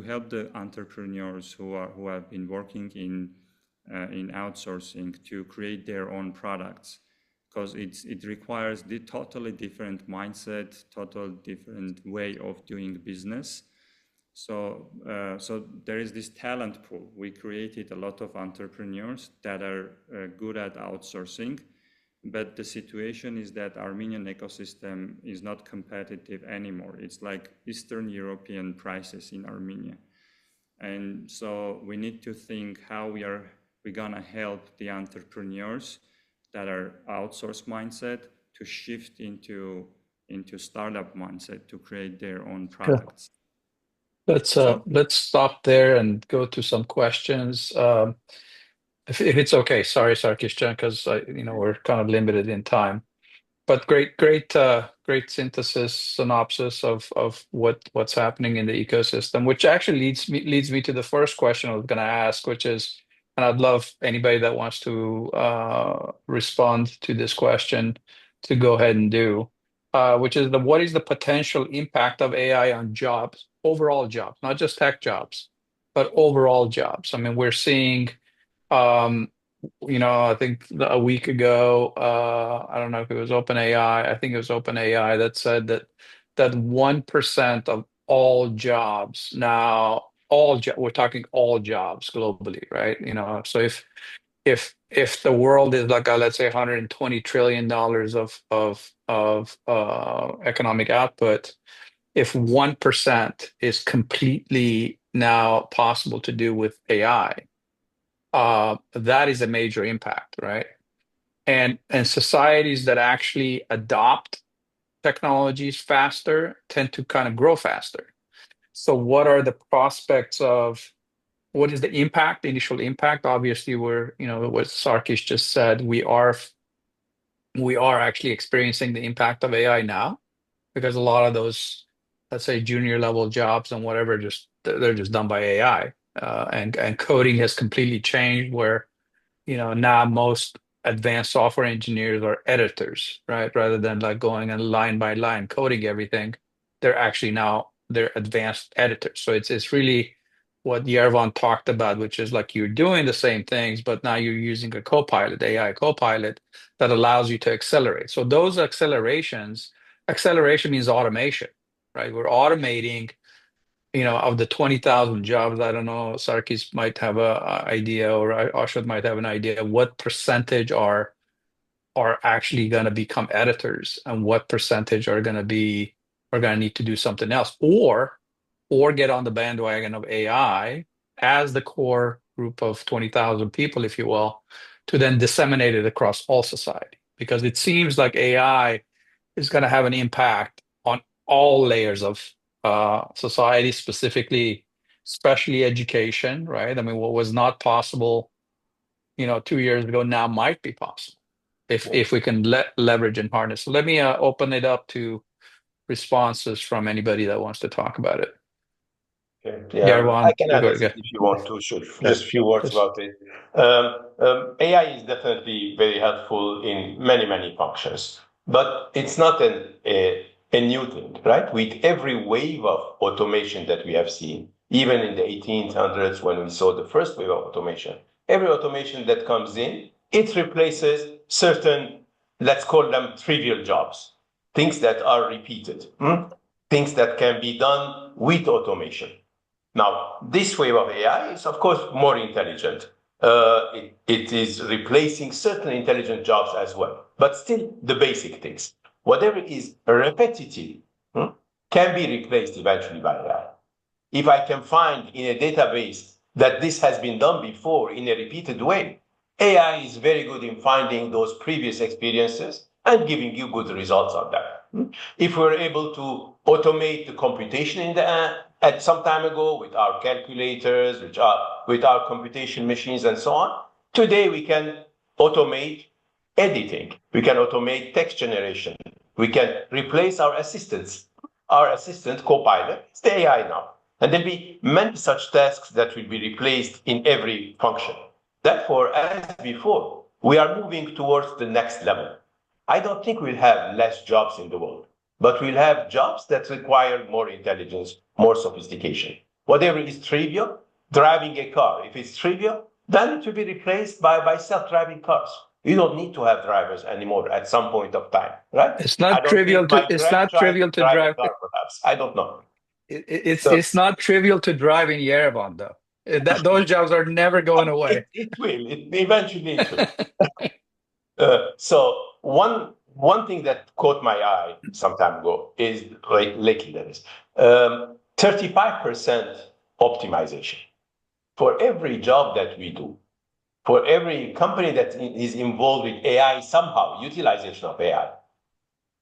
help the entrepreneurs who have been working in outsourcing to create their own products, because it requires the totally different mindset, total different way of doing business. So there is this talent pool. We created a lot of entrepreneurs that are good at outsourcing, but the situation is that Armenian ecosystem is not competitive anymore. It's like Eastern European prices in Armenia. And so we need to think how we're gonna help the entrepreneurs that are outsource mindset to shift into startup mindset to create their own products. Let's stop there and go to some questions. If it's okay, sorry, Sargis, because we're kind of limited in time. But great synopsis of what's happening in the ecosystem, which actually leads me to the first question I was going to ask, which is and I'd love anybody that wants to respond to this question to go ahead and do, which is what is the potential impact of AI on jobs, overall jobs, not just tech jobs, but overall jobs. I mean, we're seeing, I think a week ago, I don't know if it was OpenAI, I think it was OpenAI that said that 1% of all jobs now, we're talking all jobs globally, right? So if the world is like let's say $120 trillion of economic output, if 1% is completely now possible to do with AI, that is a major impact, right? And societies that actually adopt technologies faster tend to kind of grow faster. So what are the prospects of what is the impact, the initial impact? Obviously, what Sargis just said, we are actually experiencing the impact of AI now, because a lot of those, let's say, junior level jobs and whatever, they're just done by AI. And coding has completely changed, where now most advanced software engineers are editors, right? Rather than like going and line by line coding everything, they're advanced editors. So it's really what Yervant talked about, which is like you're doing the same things, but now you're using a copilot, AI copilot, that allows you to accelerate. So those acceleration means automation, right? We're automating, of the 20,000 jobs. I don't know, Sargis might have an idea, or Ashot might have an idea, what percentage are actually going to become editors, and what percentage are going to need to do something else, or get on the bandwagon of AI as the core group of 20,000 people, if you will, to then disseminate it across all society. Because it seems like AI is going to have an impact on all layers of society, especially education, right? I mean, what was not possible, 2 years ago now might be possible if we can leverage and harness. So let me open it up to responses from anybody that wants to talk about it. Okay. Yeah, Yervant, I can go address it if you want to. Just a few words about it. AI is definitely very helpful in many, many functions, but it's not a new thing, right? With every wave of automation that we have seen, even in the 1800s when we saw the first wave of automation, every automation that comes in, it replaces certain, let's call them trivial jobs, things that are repeated, things that can be done with automation. Now, this wave of AI is, of course, more intelligent. It is replacing certain intelligent jobs as well, but still the basic things. Whatever is repetitive can be replaced eventually by AI. If I can find in a database that this has been done before in a repeated way, AI is very good in finding those previous experiences and giving you good results on that. If we're able to automate the computation in the at some time ago with our calculators, with our computation machines and so on, today we can automate editing. We can automate text generation. We can replace our assistants. Our assistant, Copilot, it's the AI now. And there'll be many such tasks that will be replaced in every function. Therefore, as before, we are moving towards the next level. I don't think we'll have less jobs in the world, but we'll have jobs that require more intelligence, more sophistication. Whatever is trivial, driving a car, if it's trivial, then it will be replaced by self-driving cars. You don't need to have drivers anymore at some point of time, right? It's not trivial to drive. A car, perhaps. I don't know. It's not trivial to drive in Yerevan, though. Those jobs are never going away. It will. Eventually it will. So one thing that caught my eye some time ago is lately, that is 35% optimization. For every job that we do, for every company that is involved with AI somehow, utilization of AI,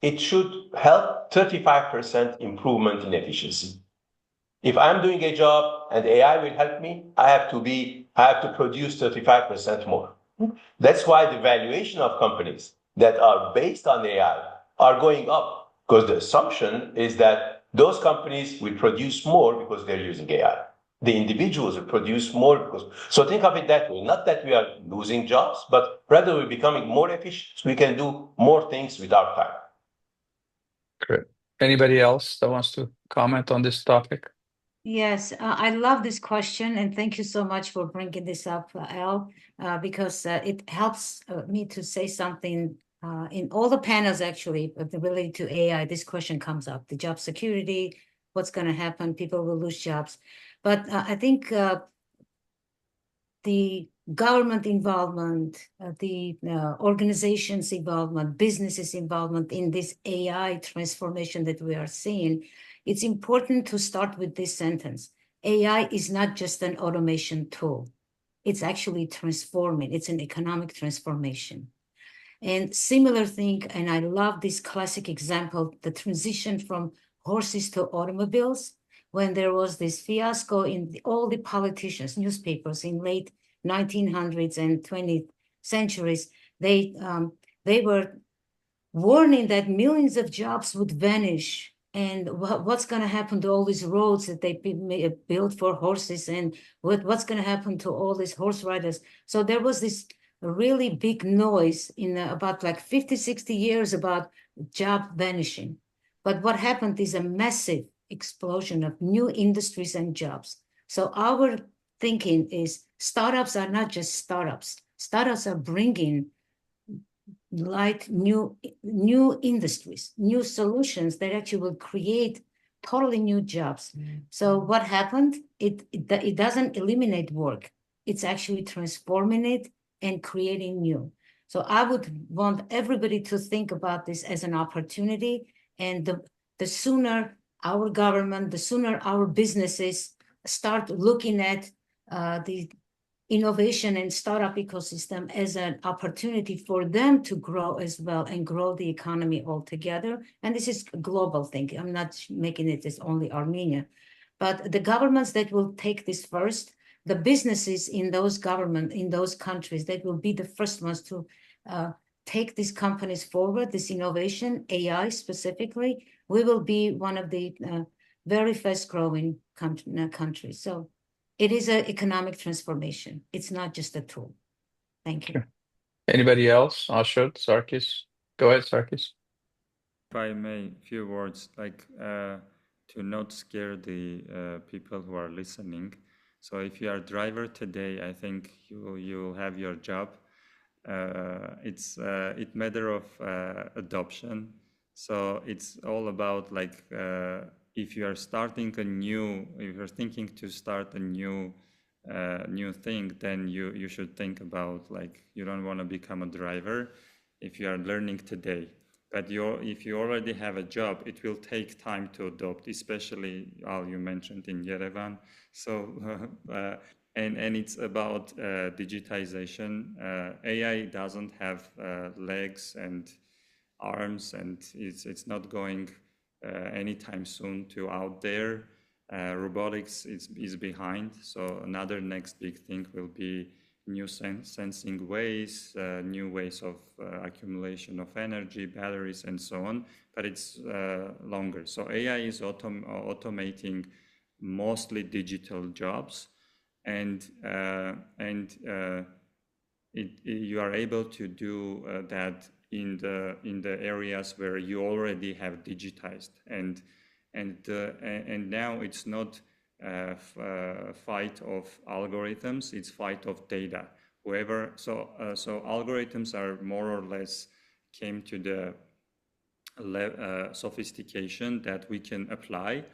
it should help 35% improvement in efficiency. If I'm doing a job and AI will help me, I have to produce 35% more. That's why the valuation of companies that are based on AI are going up, because the assumption is that those companies will produce more because they're using AI. the individuals will produce more. So think of it that way. Not that we are losing jobs, but rather we're becoming more efficient. So we can do more things with our time. Great. Anybody else that wants to comment on this topic? Yes, I love this question, and thank you so much for bringing this up, Al, because it helps me to say something in all the panels, actually, related to AI. This question comes up, the job security, what's going to happen, people will lose jobs. But I think the government involvement, the organizations involvement, businesses involvement in this AI transformation that we are seeing, it's important to start with this sentence. AI is not just an automation tool. It's actually transforming. It's an economic transformation. And similar thing, and I love this classic example, the transition from horses to automobiles, when there was this fiasco in all the politicians, newspapers in late 1900s and 20th centuries, they were warning that millions of jobs would vanish, and what's going to happen to all these roads that they built for horses, and what's going to happen to all these horse riders. So there was this really big noise in about like 50, 60 years about job vanishing. But what happened is a massive explosion of new industries and jobs. So our thinking is startups are not just startups. Startups are bringing like new industries, new solutions that actually will create totally new jobs. So what happened? It doesn't eliminate work. It's actually transforming it and creating new. So I would want everybody to think about this as an opportunity. And the sooner our government, the sooner our businesses start looking at the innovation and startup ecosystem as an opportunity for them to grow as well and grow the economy altogether. And this is a global thing. I'm not making it as only Armenia, but the governments that will take this first, the businesses in those in those countries that will be the first ones to take these companies forward, this innovation, AI specifically, we will be one of the very fast growing countries. So it is an economic transformation. It's not just a tool. Thank you. Anybody else? Ashot, Sargis? Go ahead, Sargis. If I may, a few words, like to not scare the people who are listening. So if you are a driver today, I think you'll have your job. It's matter of adoption. So it's all about like if you are if you're thinking to start a new thing, then you should think about like you don't want to become a driver if you are learning today. But if you already have a job, it will take time to adopt, especially Al, you mentioned in Yerevan. So and it's about digitization. AI doesn't have legs and arms, and it's not going anytime soon to out there. Robotics is behind. So another next big thing will be new sensing ways, new ways of accumulation of energy, batteries, and so on. But it's longer. So AI is automating mostly digital jobs, and you are able to do that in the areas where you already have digitized, and now it's not fight of algorithms, it's fight of data. So algorithms are more or less came to the sophistication that we can apply,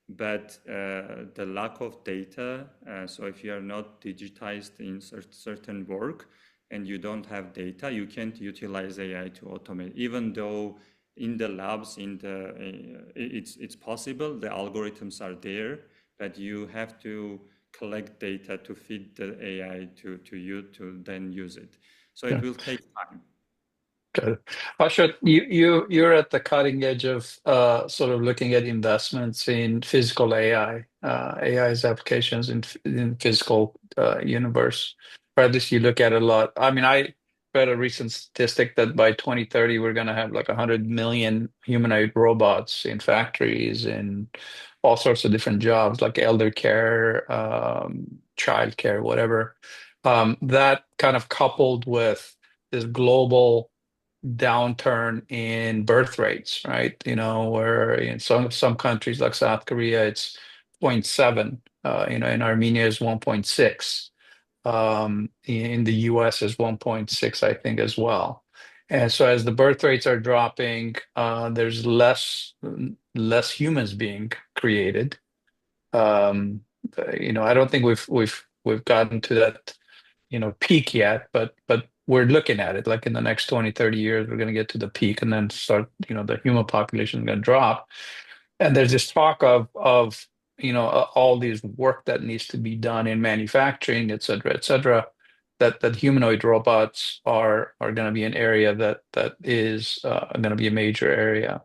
but the lack of data, so if you are not digitized in certain work and you don't have data, you can't utilize AI to automate, even though in the labs, it's possible, the algorithms are there, but you have to collect data to feed the AI to you to then use it. So it will take time. Got it. Ashot, you're at the cutting edge of sort of looking at investments in physical AI, AI's applications in physical universe, or at least you look at it a lot. I mean, read a recent statistic that by 2030 we're going to have like 100 million humanoid robots in factories and all sorts of different jobs like elder care, child care, whatever. That kind of coupled with this global downturn in birth rates, right? You know, where in some countries like South Korea, it's 0.7. You know, in Armenia is 1.6. In the US is 1.6, I think, as well. And so as the birth rates are dropping, there's less humans being created. You know, I don't think we've gotten to that, you know, peak yet, but we're looking at it. Like in the next 20, 30 years, we're going to get to the peak and then start, you know, the human population is going to drop. And there's this talk of you know, all these work that needs to be done in manufacturing, et cetera, that humanoid robots are going to be an area that is going to be a major area.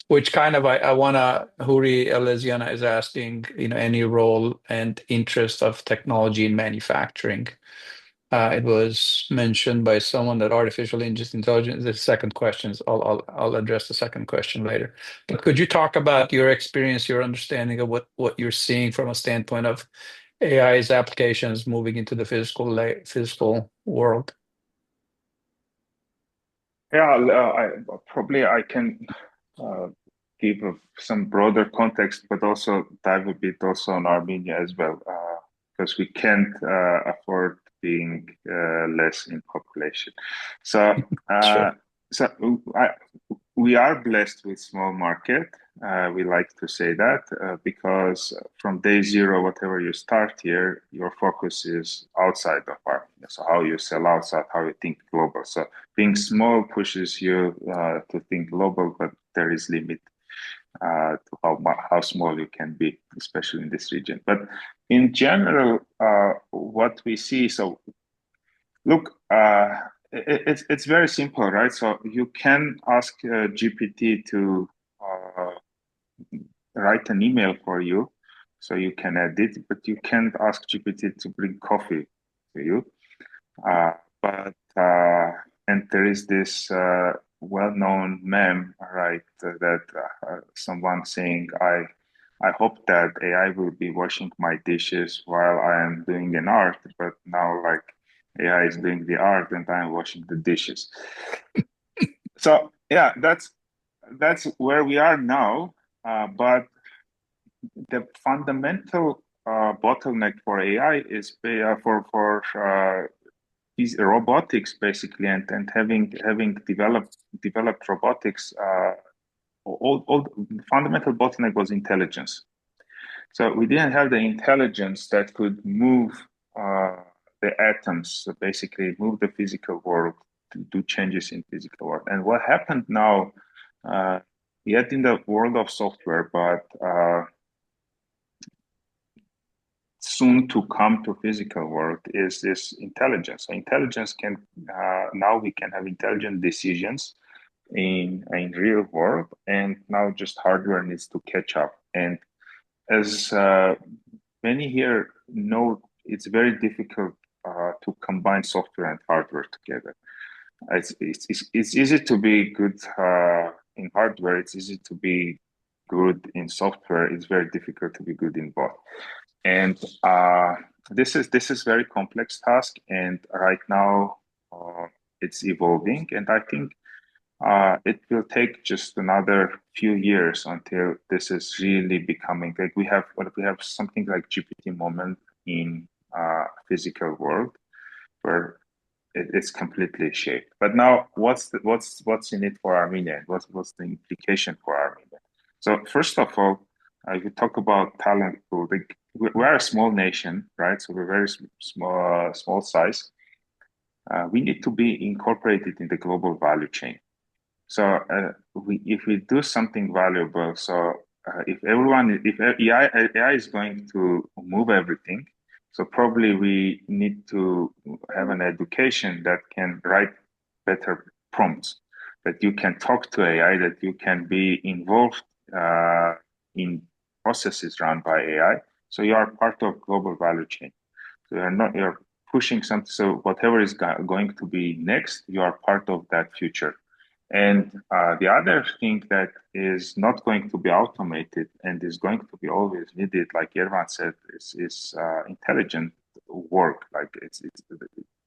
Which kind of I want to, Huri Elesiana is asking, you know, any role and interest of technology in manufacturing. It was mentioned by someone that artificial intelligence. The second question. I'll address the second question later. But could you talk about your experience, your understanding of what you're seeing from a standpoint of AI's applications moving into the physical world? Yeah, I can give some broader context, but also dive a bit also on Armenia as well, because we can't afford being less in population. So, Sure. we are blessed with small market. We like to say that because from day zero, whatever you start here, your focus is outside of Armenia. So how you sell outside, how you think global. So being small pushes you to think global, but there is limit to how small you can be, especially in this region. But in general, what we see, so look, it's very simple, right? So you can ask GPT to write an email for you, so you can edit, but you can't ask GPT to bring coffee to you. And there is this well-known meme, right? That someone saying, I hope that AI will be washing my dishes while I am doing an art, but now like AI is doing the art and I'm washing the dishes. So yeah, that's where we are now. But the fundamental bottleneck for AI is for these robotics basically, and having developed robotics. All the fundamental bottleneck was intelligence. So we didn't have the intelligence that could move the atoms, so basically move the physical world to do changes in physical world. And what happened now, yet in the world of software, but soon to come to physical world, is this intelligence. So intelligence can now we can have intelligent decisions in real world, and now just hardware needs to catch up. And as many here know, it's very difficult to combine software and hardware together. It's easy to be good in hardware. It's easy to be good in software. It's very difficult to be good in both. And this is very complex task. And right now it's evolving. And I think it will take just another few years until this is really becoming like we have something like GPT moment in physical world where it's completely shaped. But now, what's in it for Armenia? What's the implication for Armenia? So first of all, if you talk about talent pool, we are a small nation, right? So we're very small size. We need to be incorporated in the global value chain. So if we do something valuable, so if AI is going to move everything, so probably we need to have an education that can write better prompts, that you can talk to AI, that you can be involved in processes run by AI. So you are part of global value chain. So you're pushing something. So whatever is going to be next, you are part of that future. And the other thing that is not going to be automated and is going to be always needed, like Yervant said, is intelligent work. Like it's a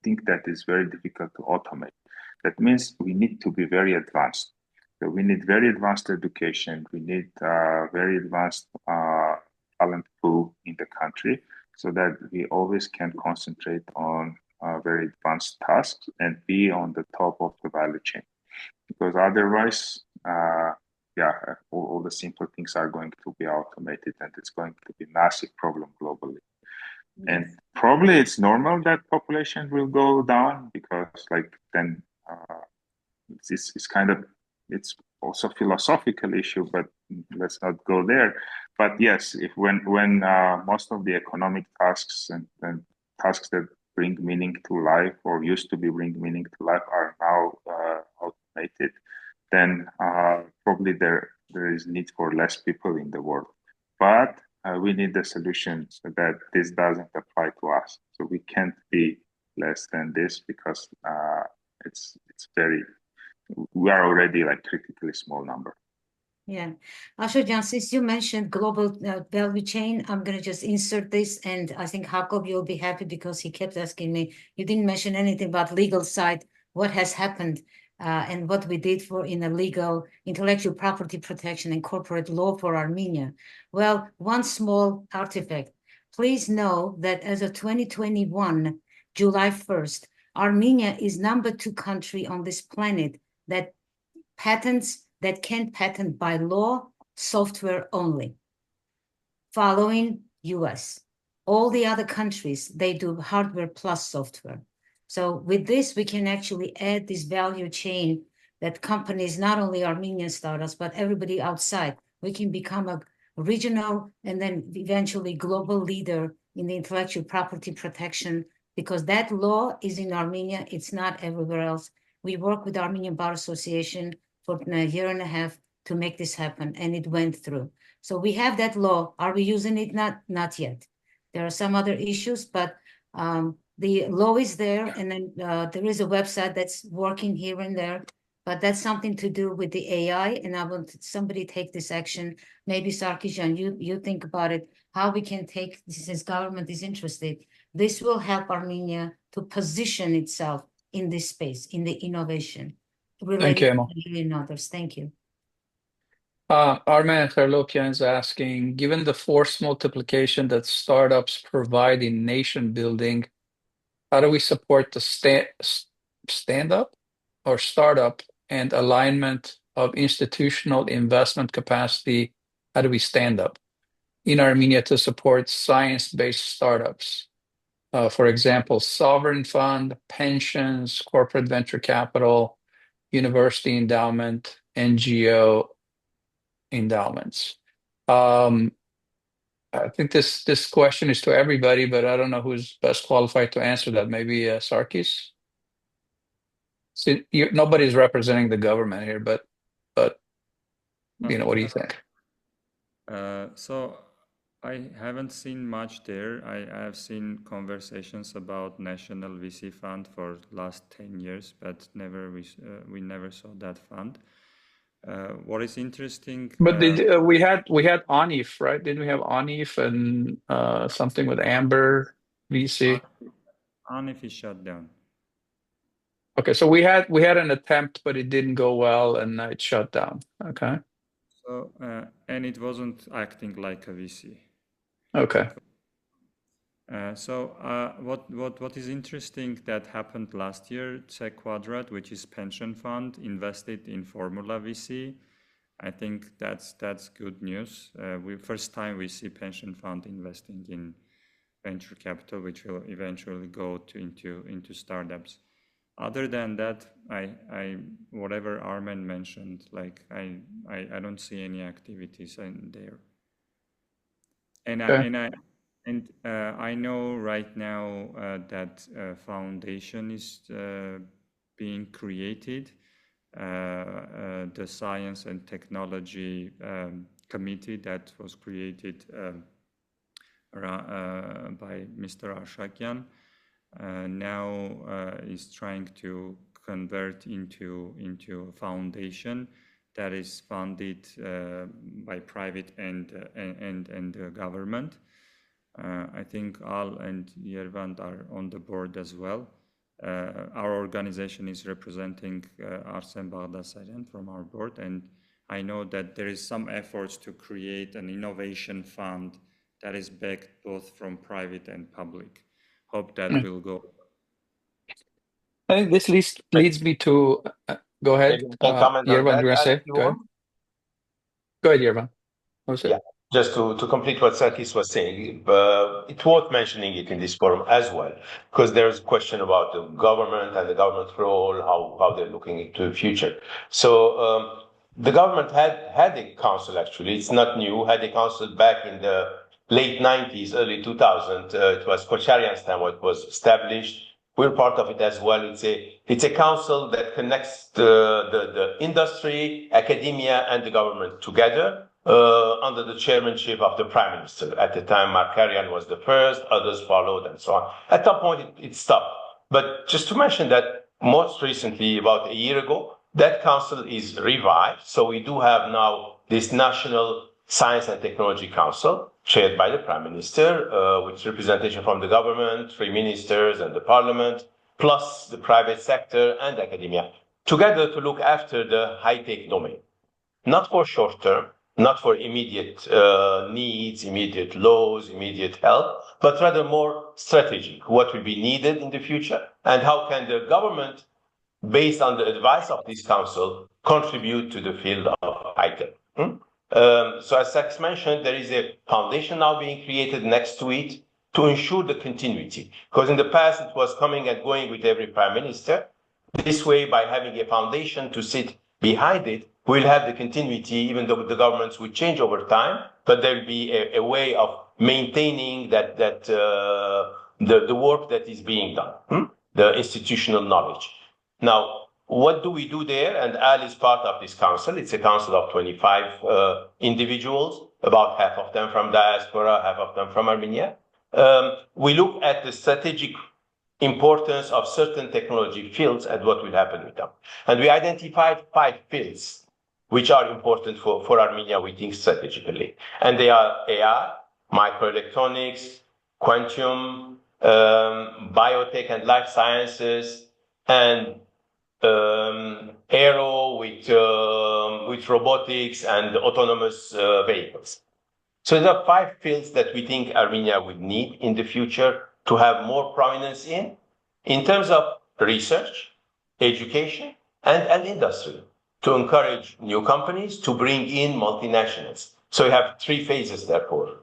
thing that is very difficult to automate. That means we need to be very advanced. So we need very advanced education. We need very advanced talent pool in the country, so that we always can concentrate on very advanced tasks and be on the top of the value chain. Because otherwise, all the simple things are going to be automated, and it's going to be a massive problem globally. Yes. And probably it's normal that population will go down, because like then it's kind of, it's also a philosophical issue, but let's not go there. But yes, if when most of the economic tasks and tasks that bring meaning to life, or used to be bring meaning to life, are now automated, then probably there is need for less people in the world. But we need a solution so that this doesn't apply to us. So we can't be less than this, because it's very, we are already like critically small number. Yeah. Ashot, since you mentioned global value chain, I'm going to just insert this, and I think Jakob, you'll be happy, because he kept asking me, you didn't mention anything about legal side, what has happened and what we did for in a legal intellectual property protection and corporate law for Armenia. Well, one small artifact. Please know that as of 2021, July 1st, Armenia is #2 country on this planet that can patent by law software only, following US. All the other countries, they do hardware plus software. So with this, we can actually add this value chain that companies, not only Armenian startups, but everybody outside, we can become a regional and then eventually global leader in the intellectual property protection, because that law is in Armenia, it's not everywhere else. We work with Armenian Bar Association for a year and a half to make this happen, and it went through. So we have that law. Are we using it? Not yet. There are some other issues, but the law is there, and then there is a website that's working here and there, but that's something to do with the AI, and I want somebody take this action. Maybe Sargis, you think about it, how we can take this, as government is interested. This will help Armenia to position itself in this space, in the innovation. Thank you, Emma. And others. Thank you. Arakelyan is asking, given the force multiplication that startups provide in nation building, how do we support the stand-up or startup and alignment of institutional investment capacity? How do we stand up in Armenia to support science-based startups? For example, sovereign fund, pensions, corporate venture capital, university endowment, NGO endowments. I think this question is to everybody, but I don't know who's best qualified to answer that. Maybe Sargis. So nobody's representing the government here, but you know, what do you think? So I haven't seen much there. I have seen conversations about national VC fund for last 10 years, but we never saw that fund. What is interesting? But we had Anif, right? Didn't we have Anif and something with Amber VC? Anif is shut down. Okay, so we had an attempt, but it didn't go well, and it shut down. Okay. So and it wasn't acting like a VC. Okay. What is interesting that happened last year? Czech Quadrat, which is pension fund, invested in Formula VC. I think that's good news. First time we see pension fund investing in venture capital, which will eventually go into startups. Other than that, I whatever Armen mentioned, like I don't see any activities in there. And I know right now that foundation is being created. The Science and Technology Committee that was created by Mr. Arakelyan. now is trying to convert into a foundation that is funded by private and government. I think Al and Yervant are on the board as well. Our organization is representing Arsene Baghdasaryan from our board, and I know that there is some efforts to create an innovation fund that is backed both from private and public. Hope that will go. I think this leads me to go ahead. Maybe I can comment on Yervant, that, you want to Al, say? if you Go ahead. want. Go ahead, Yervant. What was it? Yeah, just to complete what Sarkis was saying, it's worth mentioning it in this forum as well, because there's a question about the government and the government's role, how they're looking into the future. So the government had a council, actually. It's not new. Had a council back in the late 90s, early 2000. It was Kocharian's time when it was established. We're part of it as well. It's a council that connects the industry, academia, and the government together under the chairmanship of the prime minister. At the time, Arakelyan was the first, others followed, and so on. At some point, it stopped. But just to mention that most recently, about a year ago, that council is revived. So we do have now this National Science and Technology Council, chaired by the Prime Minister, with representation from the government, three ministers, and the parliament, plus the private sector and academia, together to look after the high-tech domain. Not for short term, not for immediate needs, immediate laws, immediate help, but rather more strategic, what will be needed in the future, and how can the government, based on the advice of this council, contribute to the field of high-tech. So as Sachs mentioned, there is a foundation now being created next to it to ensure the continuity. Because in the past, it was coming and going with every prime minister. This way, by having a foundation to sit behind it, we'll have the continuity, even though the governments will change over time, but there'll be a way of maintaining that the work that is being done, the institutional knowledge. Now, what do we do there? And Al is part of this council. It's a council of 25 individuals, about half of them from diaspora, half of them from Armenia. We look at the strategic importance of certain technology fields and what will happen with them. And we identified 5 fields which are important for Armenia, we think, strategically. And they are AI, microelectronics, quantum, biotech and life sciences, and aero with robotics and autonomous vehicles. So there are 5 fields that we think Armenia would need in the future to have more prominence in terms of research, education, and industry, to encourage new companies to bring in multinationals. So you have 3 phases, therefore,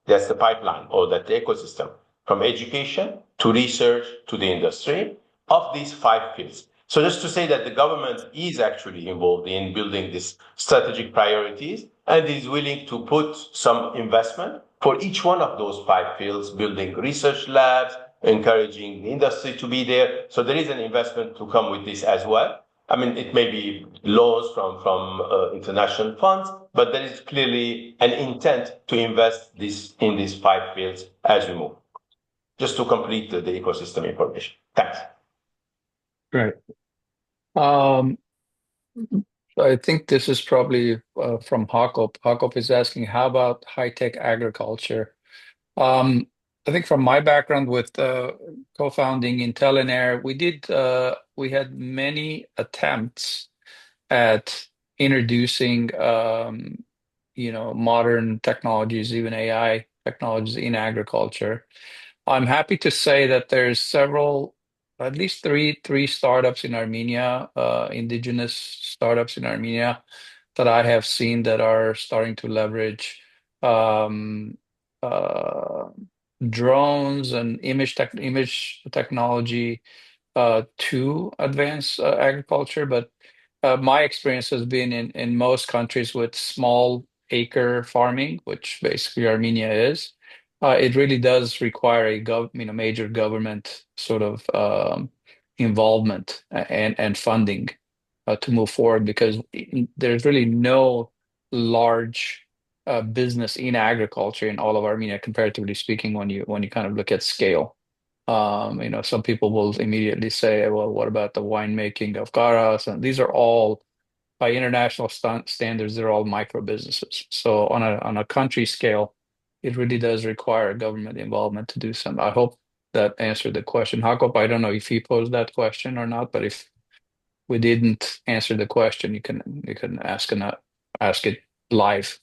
that's the pipeline or that ecosystem, from education to research to the industry of these 5 fields. So just to say that the government is actually involved in building these strategic priorities and is willing to put some investment for each one of those 5 fields, building research labs, encouraging the industry to be there. So there is an investment to come with this as well. I mean, it may be loans from international funds, but there is clearly an intent to invest in these 5 fields as we move. Just to complete the ecosystem information. Thanks. Great. I think this is probably from Hakop. Hakop is asking, how about high-tech agriculture? I think from my background with co-founding Intel and Air, we had many attempts at introducing modern technologies, even AI technologies in agriculture. I'm happy to say that there's at least three startups in Armenia, indigenous startups in Armenia, that I have seen that are starting to leverage drones and image technology to advance agriculture. But my experience has been in most countries with small acre farming, which basically Armenia is. It really does require a major government sort of involvement and funding to move forward, because there's really no large business in agriculture in all of Armenia, comparatively speaking, when you kind of look at scale. Some people will immediately say, well, what about the winemaking of Garas? And these are all, by international standards, they're all micro businesses. So on a country scale, it really does require government involvement to do some. I hope that answered the question. Jacob, I don't know if he posed that question or not, but if we didn't answer the question, you can ask it live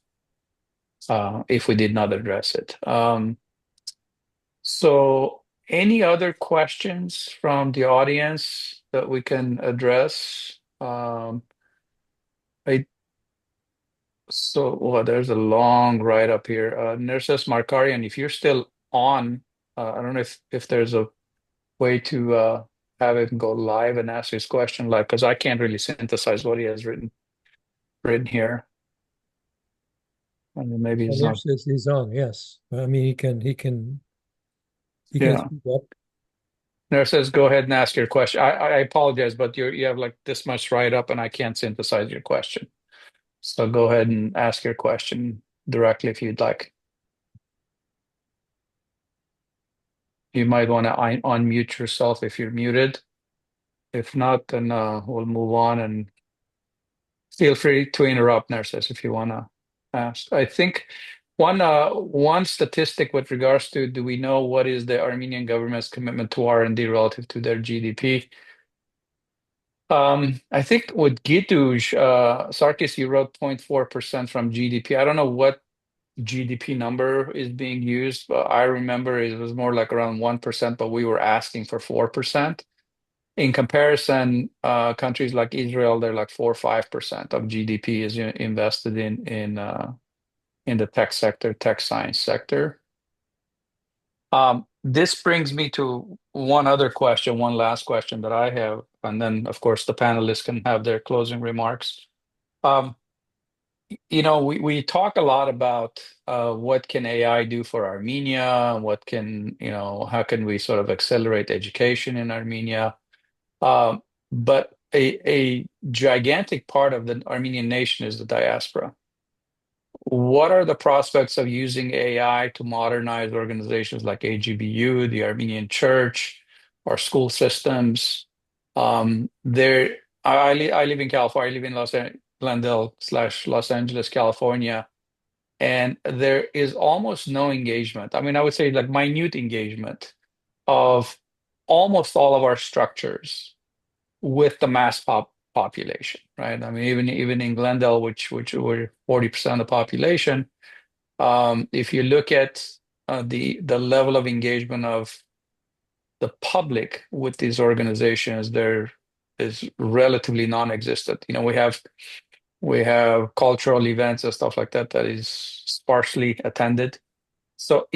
if we did not address it. So any other questions from the audience that we can address? There's a long write up here. Nurses Markarian, if you're still on, I don't know if there's a way to have him go live and ask his question live, because I can't really synthesize what he has written here. And maybe he's not. He's on, yes. I mean, he can speak up. Nurse says, go ahead and ask your question. I apologize, but you have like this much write up and I can't synthesize your question. So go ahead and ask your question directly if you'd like. You might want to unmute yourself if you're muted. If not, then we'll move on, and feel free to interrupt, nurses, if you want to ask. I think one statistic with regards to, do we know what is the Armenian government's commitment to R&D relative to their GDP? I think with Gituj, Sargis, you wrote 0.4% from GDP. I don't know what GDP number is being used, but I remember it was more like around 1%, but we were asking for 4%. In comparison, countries like Israel, they're like 4 or 5% of GDP is invested in the tech sector, tech science sector. This brings me to one last question that I have, and then of course the panelists can have their closing remarks. We talk a lot about what can AI do for Armenia, how can we sort of accelerate education in Armenia. But a gigantic part of the Armenian nation is the diaspora. What are the prospects of using AI to modernize organizations like AGBU, the Armenian Church, our school systems? I live in California. I live in Glendale/Los Angeles, California, and there is almost no engagement. I mean, I would say like minute engagement of almost all of our structures with the mass population, right? I mean, even in Glendale, which we're 40% of the population, if you look at the level of engagement of the public with these organizations, there is relatively non-existent. We have cultural events and stuff like that is sparsely attended. So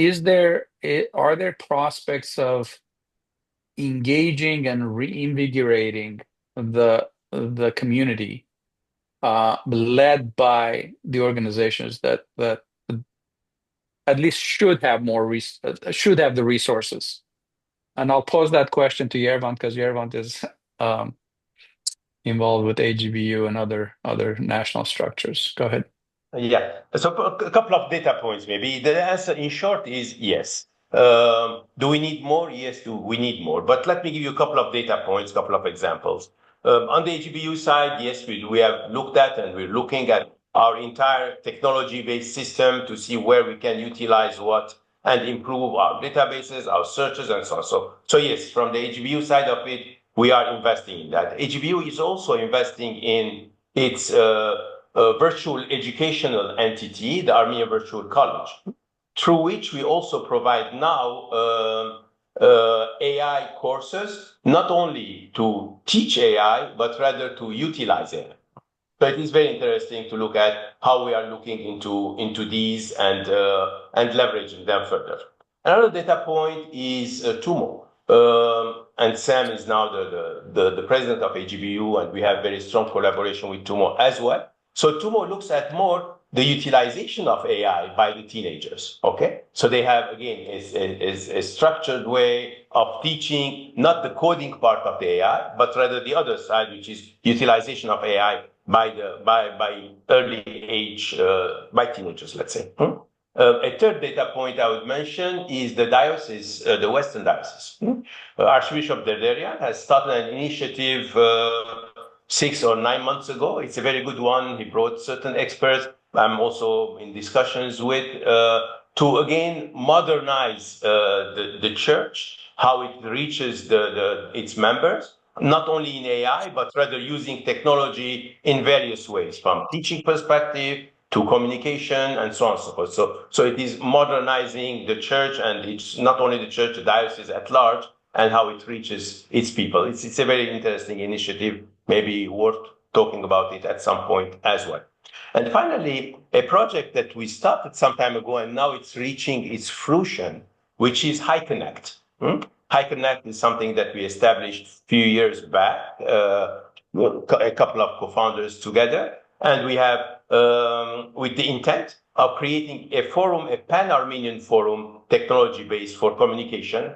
are there prospects of engaging and reinvigorating the community led by the organizations that at least should have the resources? And I'll pose that question to Yervant, because Yervant is involved with AGBU and other national structures. Go ahead. Yeah. So a couple of data points, maybe. The answer in short is yes. Do we need more? Yes, we need more. But let me give you a couple of data points, a couple of examples. On the AGBU side, yes, we have looked at, and we're looking at our entire technology-based system to see where we can utilize what and improve our databases, our searches, and so on. So yes, from the AGBU side of it, we are investing in that. AGBU is also investing in its virtual educational entity, the Armenia Virtual College, through which we also provide now AI courses, not only to teach AI, but rather to utilize AI. So it is very interesting to look at how we are looking into these and leveraging them further. Another data point is Tumo. And Sam is now the president of AGBU, and we have very strong collaboration with Tumo as well. So Tumo looks at more the utilization of AI by the teenagers, okay? So they have, again, a structured way of teaching, not the coding part of the AI, but rather the other side, which is utilization of AI by early age, by teenagers, let's say. A third data point I would mention is the diocese, the Western diocese. Archbishop Derderian has started an initiative 6 or 9 months ago. It's a very good one. He brought certain experts I'm also in discussions with to again modernize the church, how it reaches its members, not only in AI, but rather using technology in various ways, from teaching perspective to communication and so on and so forth. So it is modernizing the church, and it's not only the church, the diocese at large, and how it reaches its people. It's a very interesting initiative, maybe worth talking about it at some point as well. And finally, a project that we started some time ago and now it's reaching its fruition, which is HiConnect. HiConnect is something that we established a few years back, a couple of co-founders together, and we have, with the intent of creating a forum, a pan-Armenian forum, technology-based for communication,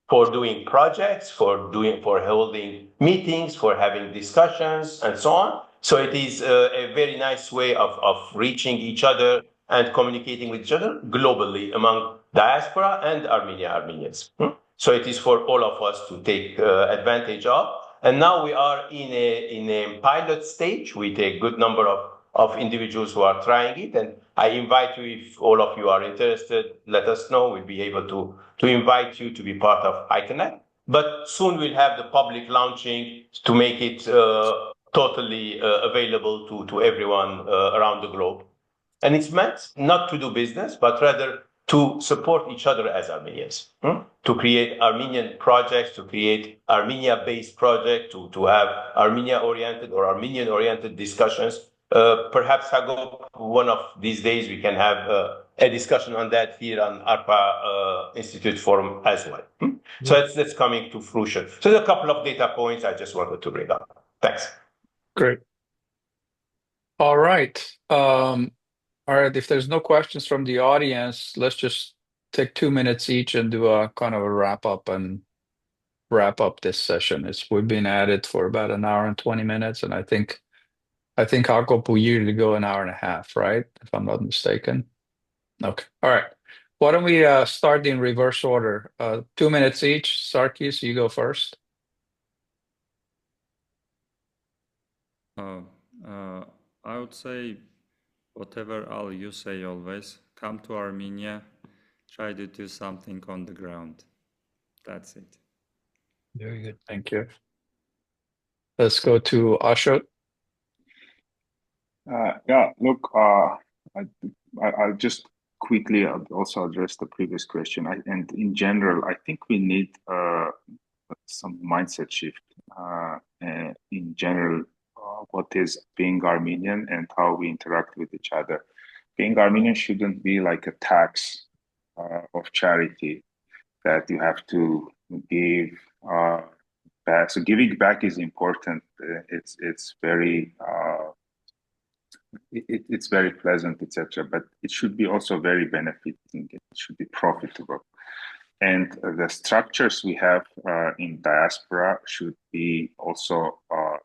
for doing projects, for holding meetings, for having discussions, and so on. So it is a very nice way of reaching each other and communicating with each other globally among diaspora and Armenians. So it is for all of us to take advantage of. And now we are in a pilot stage with a good number of individuals who are trying it. And I invite you, if all of you are interested, let us know. We'll be able to invite you to be part of HiConnect. But soon we'll have the public launching to make it totally available to everyone around the globe. And it's meant not to do business, but rather to support each other as Armenians, to create Armenian projects, to create Armenia-based projects, to have Armenia-oriented or Armenian-oriented discussions. Perhaps, Hago, one of these days we can have a discussion on that here on ARPA Institute Forum as well. So that's coming to fruition. So there's a couple of data points I just wanted to bring up. Thanks. Great. All right. All right. If there's no questions from the audience, let's just take 2 minutes each and do a kind of a wrap up this session. We've been at it for about an hour and 20 minutes, and I think Jakob will usually go an hour and a half, right? If I'm not mistaken. Okay. All right. Why don't we start in reverse order? 2 minutes each. Sargis, you go first. I would say whatever all you say always, come to Armenia, try to do something on the ground. That's it. Very good. Thank you. Let's go to Ashot. Yeah, look, I'll just quickly also address the previous question. And in general, I think we need some mindset shift in general, what is being Armenian and how we interact with each other. Being Armenian shouldn't be like a tax of charity that you have to give back. So giving back is important. It's very it's very pleasant, etc. But it should be also very benefiting. It should be profitable. And the structures we have in diaspora should be also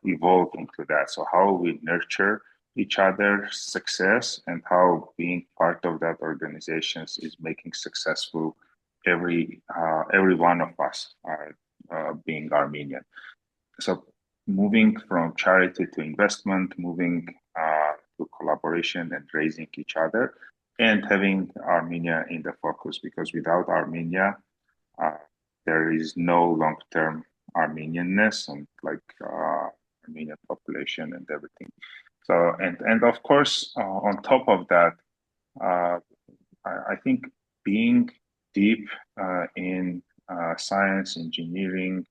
evolved into that. So how we nurture each other's success and how being part of that organization is making successful every one of us being Armenian. So moving from charity to investment, moving to collaboration and raising each other, and having Armenia in the focus, because without Armenia, there is no long-term Armenianness and Armenian population and everything. So, and of course, on top of that, I think being deep in science, engineering,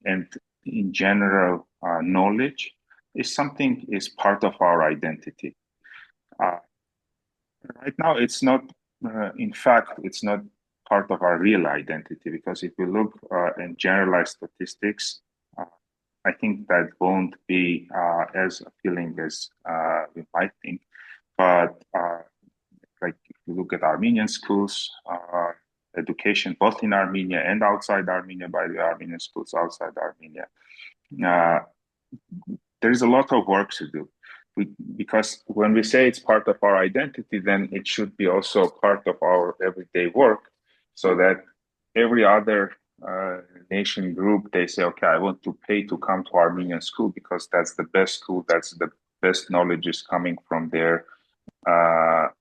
and in general knowledge is part of our identity. Right now, it's not. In fact, it's not part of our real identity, because if we look in generalized statistics, I think that won't be as appealing as we might think. But like if you look at Armenian schools, education both in Armenia and outside Armenia by the Armenian schools outside Armenia, there is a lot of work to do. because when we say it's part of our identity, then it should be also part of our everyday work, so that every other nation group, they say, okay, I want to pay to come to Armenian school because that's the best school, that's the best knowledge is coming from there.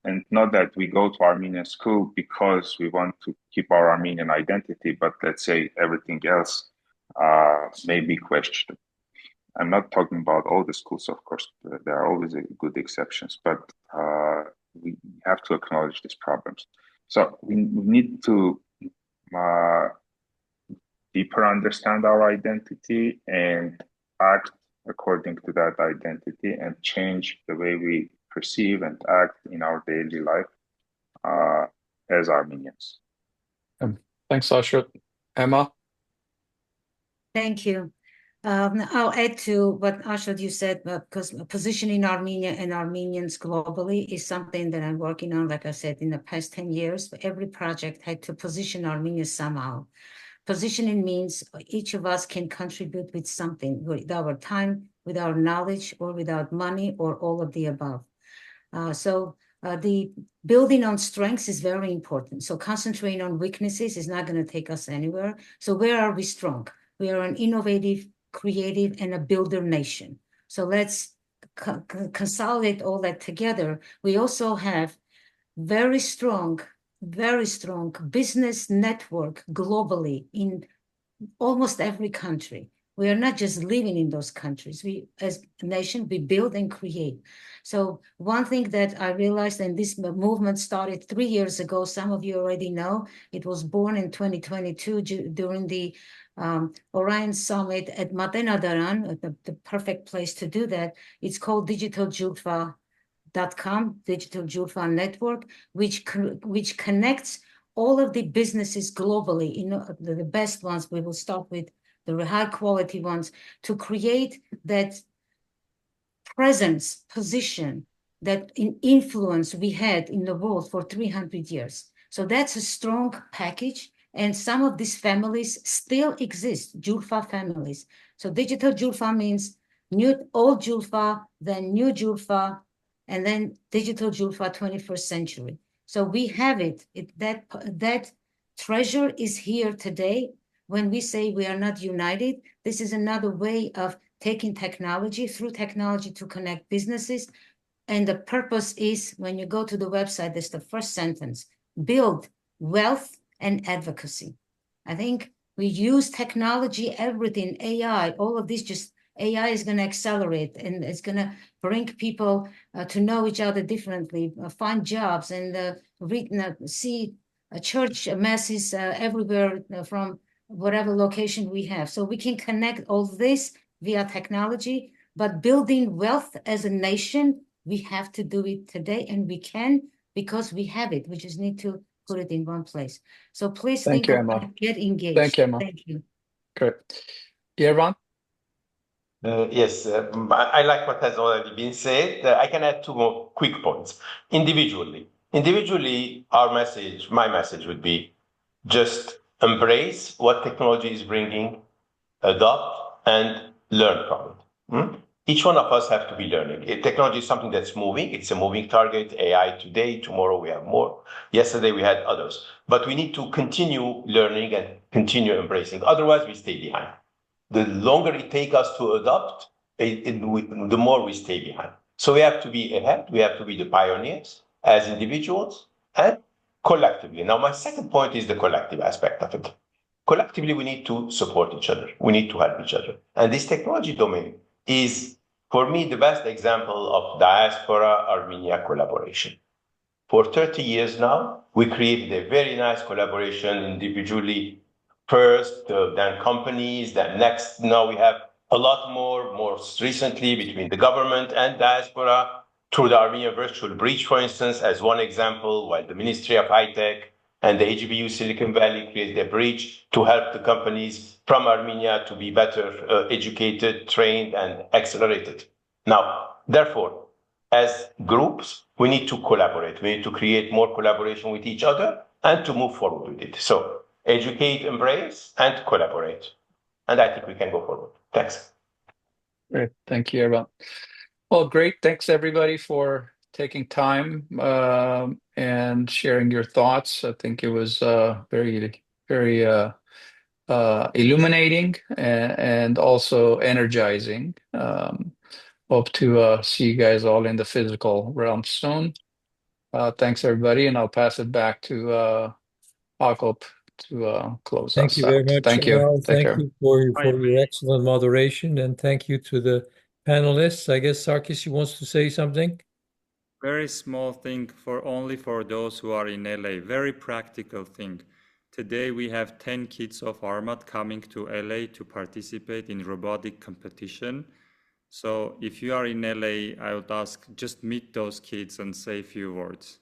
And not that we go to Armenian school because we want to keep our Armenian identity, but let's say everything else may be questioned. I'm not talking about all the schools, of course. There are always good exceptions, but we have to acknowledge these problems. So we need to deeper understand our identity and act according to that identity and change the way we perceive and act in our daily life as Armenians. Thanks, Ashot. Emma? Thank you. I'll add to what Ashot you said, because positioning Armenia and Armenians globally is something that I'm working on, like I said, in the past 10 years. Every project had to position Armenia somehow. Positioning means each of us can contribute with something, with our time, with our knowledge, or without money, or all of the above. The building on strengths is very important. So concentrating on weaknesses is not going to take us anywhere. So where are we strong? We are an innovative, creative, and a builder nation. So let's consolidate all that together. We also have very strong business network globally in almost every country. We are not just living in those countries. We, as a nation, we build and create. So one thing that I realized, and this movement started 3 years ago, some of you already know, it was born in 2022 during the Orion Summit at Matenadaran, the perfect place to do that. It's called digitaljulfa.com, Digital Julfa Network, which connects all of the businesses globally, the best ones. We will start with the high quality ones, to create that presence, position, that influence we had in the world for 300 years. So that's a strong package. And some of these families still exist, Julfa families. So Digital Julfa means old Julfa, then new Julfa, and then Digital Julfa 21st century. So we have it. That treasure is here today. When we say we are not united, this is another way of taking technology to connect businesses. And the purpose is, when you go to the website, there's the first sentence: build wealth and advocacy. I think we use technology, everything, AI, all of this, just AI is going to accelerate, and it's going to bring people to know each other differently, find jobs, and see church masses everywhere from whatever location we have. So we can connect all this via technology, but building wealth as a nation, we have to do it today, and we can, because we have it. We just need to put it in one place. So please Thank you, Emma. Get engaged. Thank you, Emma. Thank you. Great. Yervant? Yes, I like what has already been said. I can add 2 more quick points. Individually, my message would be just embrace what technology is bringing, adopt, and learn from it. Each one of us have to be learning. Technology is something that's moving. It's a moving target. AI today, tomorrow we have more. Yesterday we had others. But we need to continue learning and continue embracing. Otherwise, we stay behind. The longer it takes us to adopt, the more we stay behind. So we have to be ahead. We have to be the pioneers as individuals and collectively. Now, my second point is the collective aspect of it. Collectively, we need to support each other. We need to help each other. And this technology domain is, for me, the best example of diaspora-Armenia collaboration. For 30 years now, we created a very nice collaboration individually first, then companies, then next. Now we have a lot more recently between the government and diaspora through the Armenia Virtual Bridge, for instance, as one example, while the Ministry of High Tech and the HBU Silicon Valley created a bridge to help the companies from Armenia to be better educated, trained, and accelerated. Now, therefore, as groups, we need to collaborate. We need to create more collaboration with each other and to move forward with it. So educate, embrace, and collaborate. And I think we can go forward. Thanks. Great. Thank you, Yervant. Well, great. Thanks everybody for taking time and sharing your thoughts. I think it was very, very illuminating and also energizing. Hope to see you guys all in the physical realm soon. Thanks everybody, and I'll pass it back to Jakob to close Thank us you very out. much, Thank you. Al. Take Thank care. you for Hi. your excellent moderation, and thank you to the panelists. I guess Sarkis, you wants to say something? Very small thing for only for those who are in LA. Very practical thing. Today we have 10 kids of Armat coming to LA to participate in robotic competition. So if you are in LA, I would ask just meet those kids and say a few words.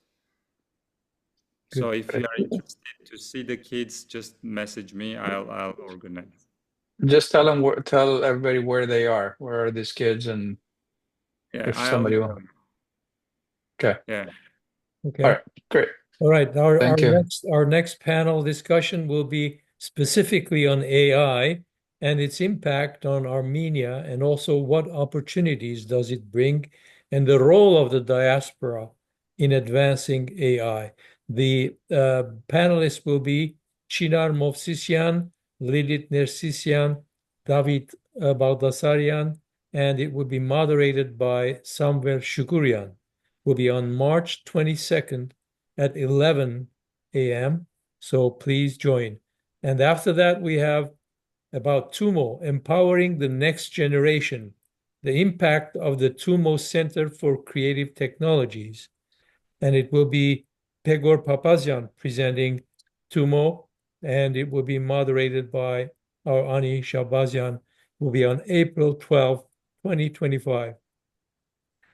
Good. So if you are interested to see the kids, just message me. I'll organize. Just tell everybody where they are. Where are these kids, and Yeah, if somebody will. Okay. Yeah. Okay. All right. Great. All right. Thank you. Our next panel discussion will be specifically on AI and its impact on Armenia, and also what opportunities does it bring, and the role of the diaspora in advancing AI. The panelists will be Chinar Movsisyan, Lilith Nersisyan, David Baldasaryan, and it will be moderated by Samvel Shukurian. Will be on March 22nd at 11 a.m. So please join. And after that, we have about Tumo, empowering the next generation, the impact of the Tumo Center for Creative Technologies. And it will be Pegor Papazian presenting Tumo, and it will be moderated by our Ani Shabazian, will be on April 12, 2025.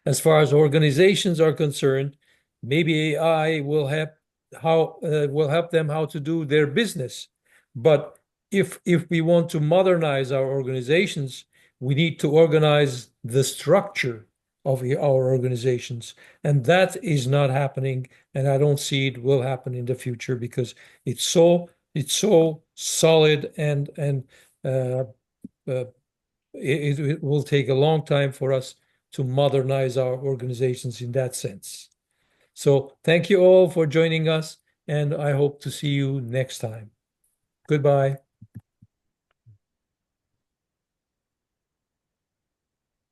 As far as organizations are concerned, maybe AI will help them how to do their business. But if we want to modernize our organizations, we need to organize the structure of our organizations, and that is not happening. And I don't see it will happen in the future because it's so solid, and it will take a long time for us to modernize our organizations in that sense. So thank you all for joining us, and I hope to see you next time. Goodbye.